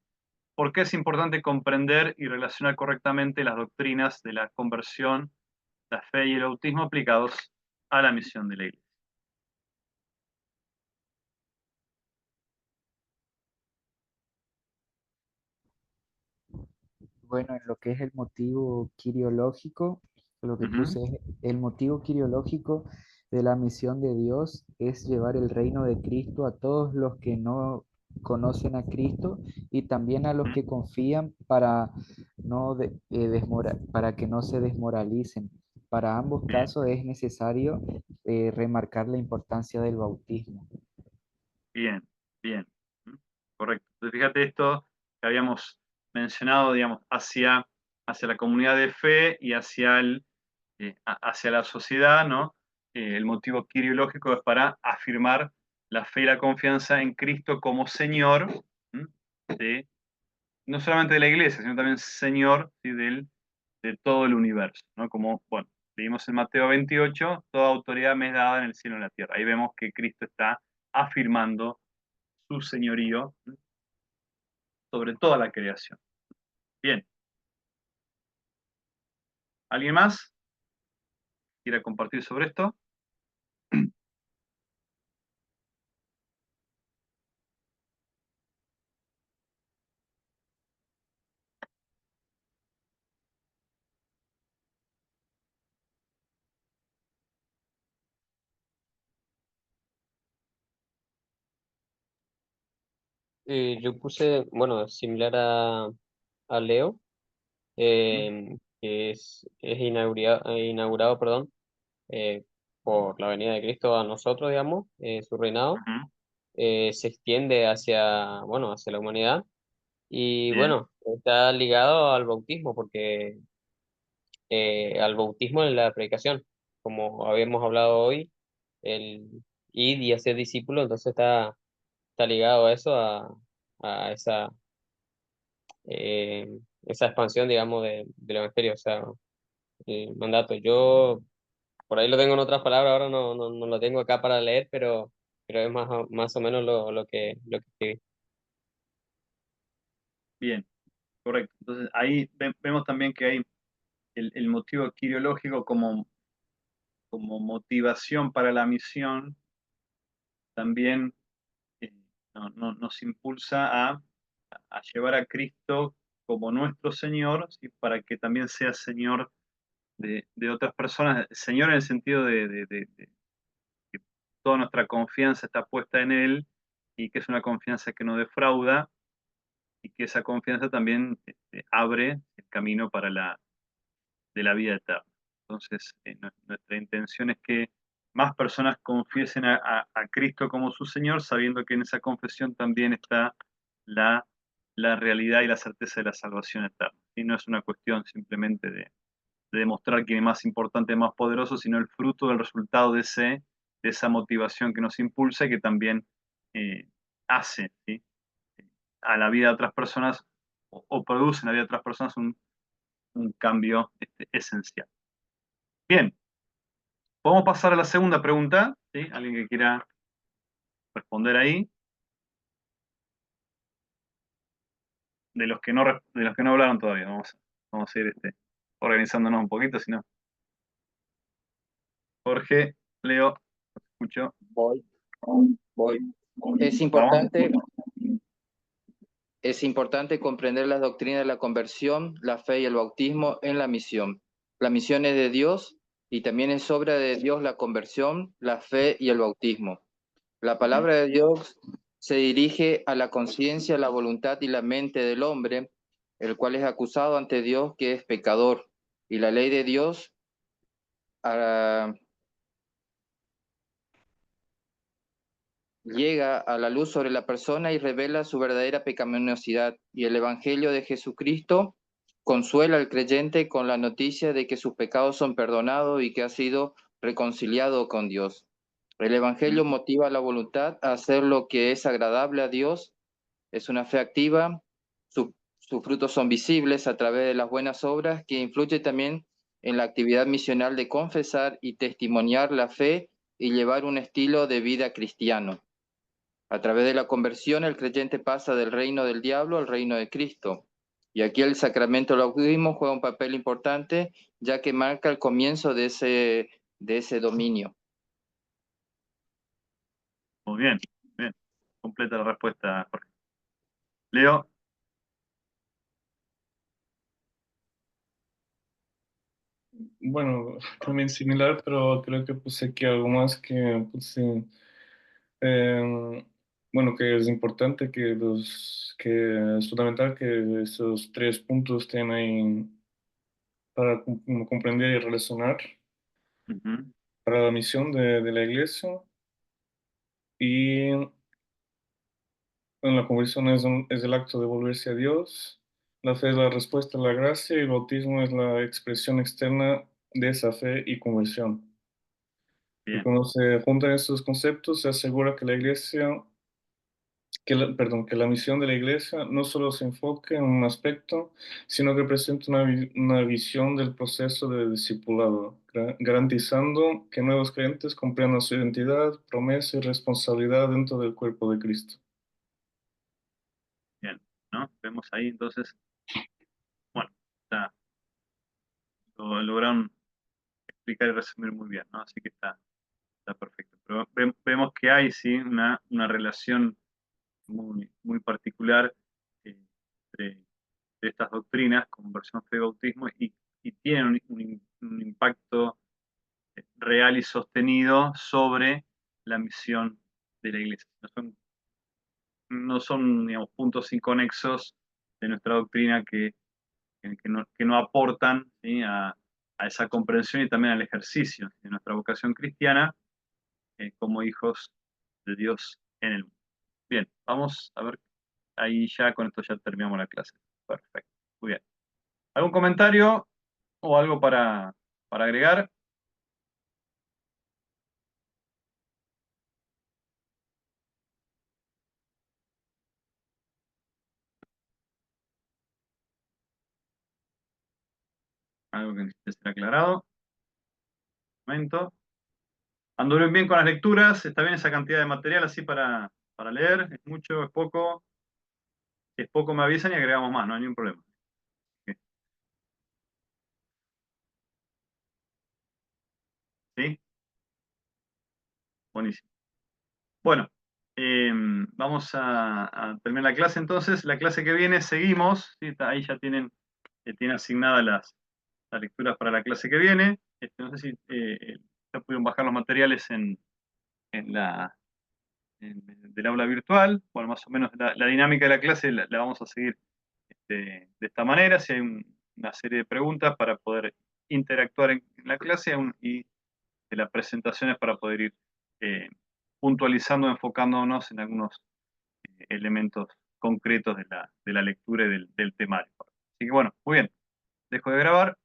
por qué es importante comprender y relacionar correctamente las doctrinas de la conversión, la fe y el bautismo aplicados a la misión de la Iglesia. Bueno, en lo que es el motivo quiriológico, lo que Ujú, puse es el motivo quiriológico de la misión de Dios es llevar el reino de Cristo a todos los que no conocen a Cristo y también a los ujú. que confían para para que no se desmoralicen. Para ambos Bien, casos es necesario remarcar la importancia del bautismo. bien, bien. Correcto. Entonces, fíjate esto que habíamos mencionado, digamos, hacia la comunidad de fe y hacia la sociedad, ¿no? El motivo quiriológico es para afirmar la fe y la confianza en Cristo como Señor, ¿m? de, no solamente de la iglesia, sino también Señor, ¿sí? De todo el universo, ¿no? Como, bueno, leímos en Mateo 28, toda autoridad me es dada en el cielo y en la tierra. Ahí vemos que Cristo está afirmando su señorío, ¿m? Sobre toda la creación. Bien, ¿alguien más quiera compartir sobre esto? Yo puse, bueno, similar a Leo, que es inaugurado, perdón, por la venida de Cristo a nosotros, digamos, su reinado, Ujú, se extiende hacia, bueno, hacia la humanidad y bien, bueno, está ligado al bautismo, porque al bautismo en la predicación, como habíamos hablado hoy, el ir y hacer discípulos, entonces está ligado a eso, a esa expansión, digamos, del evangelio, o sea, el mandato. Yo por ahí lo tengo en otras palabras, ahora no lo tengo acá para leer, pero es más o menos lo que escribí. bien, correcto. Entonces ahí vemos también que hay el motivo quiriológico como motivación para la misión, también eh, nos impulsa a llevar a Cristo como nuestro Señor, ¿sí? Para que también sea Señor de otras personas. Señor en el sentido de que toda nuestra confianza está puesta en Él y que es una confianza que no defrauda y que esa confianza también abre el camino de la vida eterna. Entonces, nuestra intención es que más personas confiesen a Cristo como su Señor, sabiendo que en esa confesión también está la, la realidad y la certeza de la salvación eterna. Y no es una cuestión simplemente de demostrar quién es más importante, más poderoso, sino el fruto del resultado de esa motivación que nos impulsa y que también eh, hace, ¿sí? A la vida de otras personas o produce en la vida de otras personas un cambio esencial. Bien, podemos pasar a la segunda pregunta, ¿sí? ¿Alguien que quiera responder ahí? De los que no hablaron todavía, vamos a ir organizándonos un poquito, si no. Jorge, Leo, escucho. Voy. Es Vamos. importante comprender las doctrinas de la conversión, la fe y el bautismo en la misión. La misión es de Dios y también es obra de Dios la conversión, la fe y el bautismo. La palabra de Dios se dirige a la conciencia, la voluntad y la mente del hombre, el cual es acusado ante Dios que es pecador. Y la ley de Dios llega a la luz sobre la persona y revela su verdadera pecaminosidad. Y el Evangelio de Jesucristo consuela al creyente con la noticia de que sus pecados son perdonados y que ha sido reconciliado con Dios. El Evangelio motiva la voluntad a hacer lo que es agradable a Dios. Es una fe activa, sus frutos son visibles a través de las buenas obras, que influye también en la actividad misional de confesar y testimoniar la fe y llevar un estilo de vida cristiano. A través de la conversión, el creyente pasa del reino del diablo al reino de Cristo. Y aquí el sacramento del bautismo juega un papel importante, ya que marca el comienzo de ese dominio. Muy bien, bien. Completa la respuesta, Jorge. Leo. Bueno, también similar, pero creo que puse aquí algo más que puse, bueno, que es importante que es fundamental que esos 3 puntos estén ahí para comprender y relacionar Ujú. para la misión de la iglesia. Y bueno, la conversión es el acto de volverse a Dios, la fe es la respuesta a la gracia y el bautismo es la expresión externa de esa fe y conversión. Y Bien, cuando se juntan estos conceptos, se asegura que la iglesia, que la misión de la iglesia no solo se enfoque en un aspecto, sino que presenta una visión del proceso de discipulado, garantizando que nuevos creyentes comprendan su identidad, promesa y responsabilidad dentro del cuerpo de Cristo. bien, ¿no? Vemos ahí entonces, bueno, lo lograron explicar y resumir muy bien, ¿no? Así que está perfecto. Pero vemos que hay, sí, una relación muy particular entre estas doctrinas, conversión, fe y bautismo, y tienen un impacto real y sostenido sobre la misión de la iglesia. No son, digamos, puntos inconexos de nuestra doctrina que no aportan, ¿sí? a esa comprensión y también al ejercicio de nuestra vocación cristiana como hijos de Dios en el mundo. Bien, vamos a ver, ahí ya con esto ya terminamos la clase. Perfecto, muy bien. ¿Algún comentario o algo para agregar? Algo que necesite ser aclarado. Un momento. ¿Anduvieron bien con las lecturas? ¿Está bien esa cantidad de material así para leer? ¿Es mucho? ¿Es poco? Si es poco me avisan y agregamos más, no hay ningún problema. ¿Sí? Buenísimo. Bueno, vamos a terminar la clase entonces. La clase que viene seguimos, ¿sí? Ahí ya tienen asignadas las lecturas para la clase que viene. No sé si ya pudieron bajar los materiales del aula virtual. Bueno, más o menos la dinámica de la clase la vamos a seguir de esta manera. Si hay una serie de preguntas para poder interactuar en la clase y de las presentaciones para poder ir puntualizando, enfocándonos en algunos elementos concretos de la lectura y del temario. Así que bueno, muy bien. Dejo de grabar.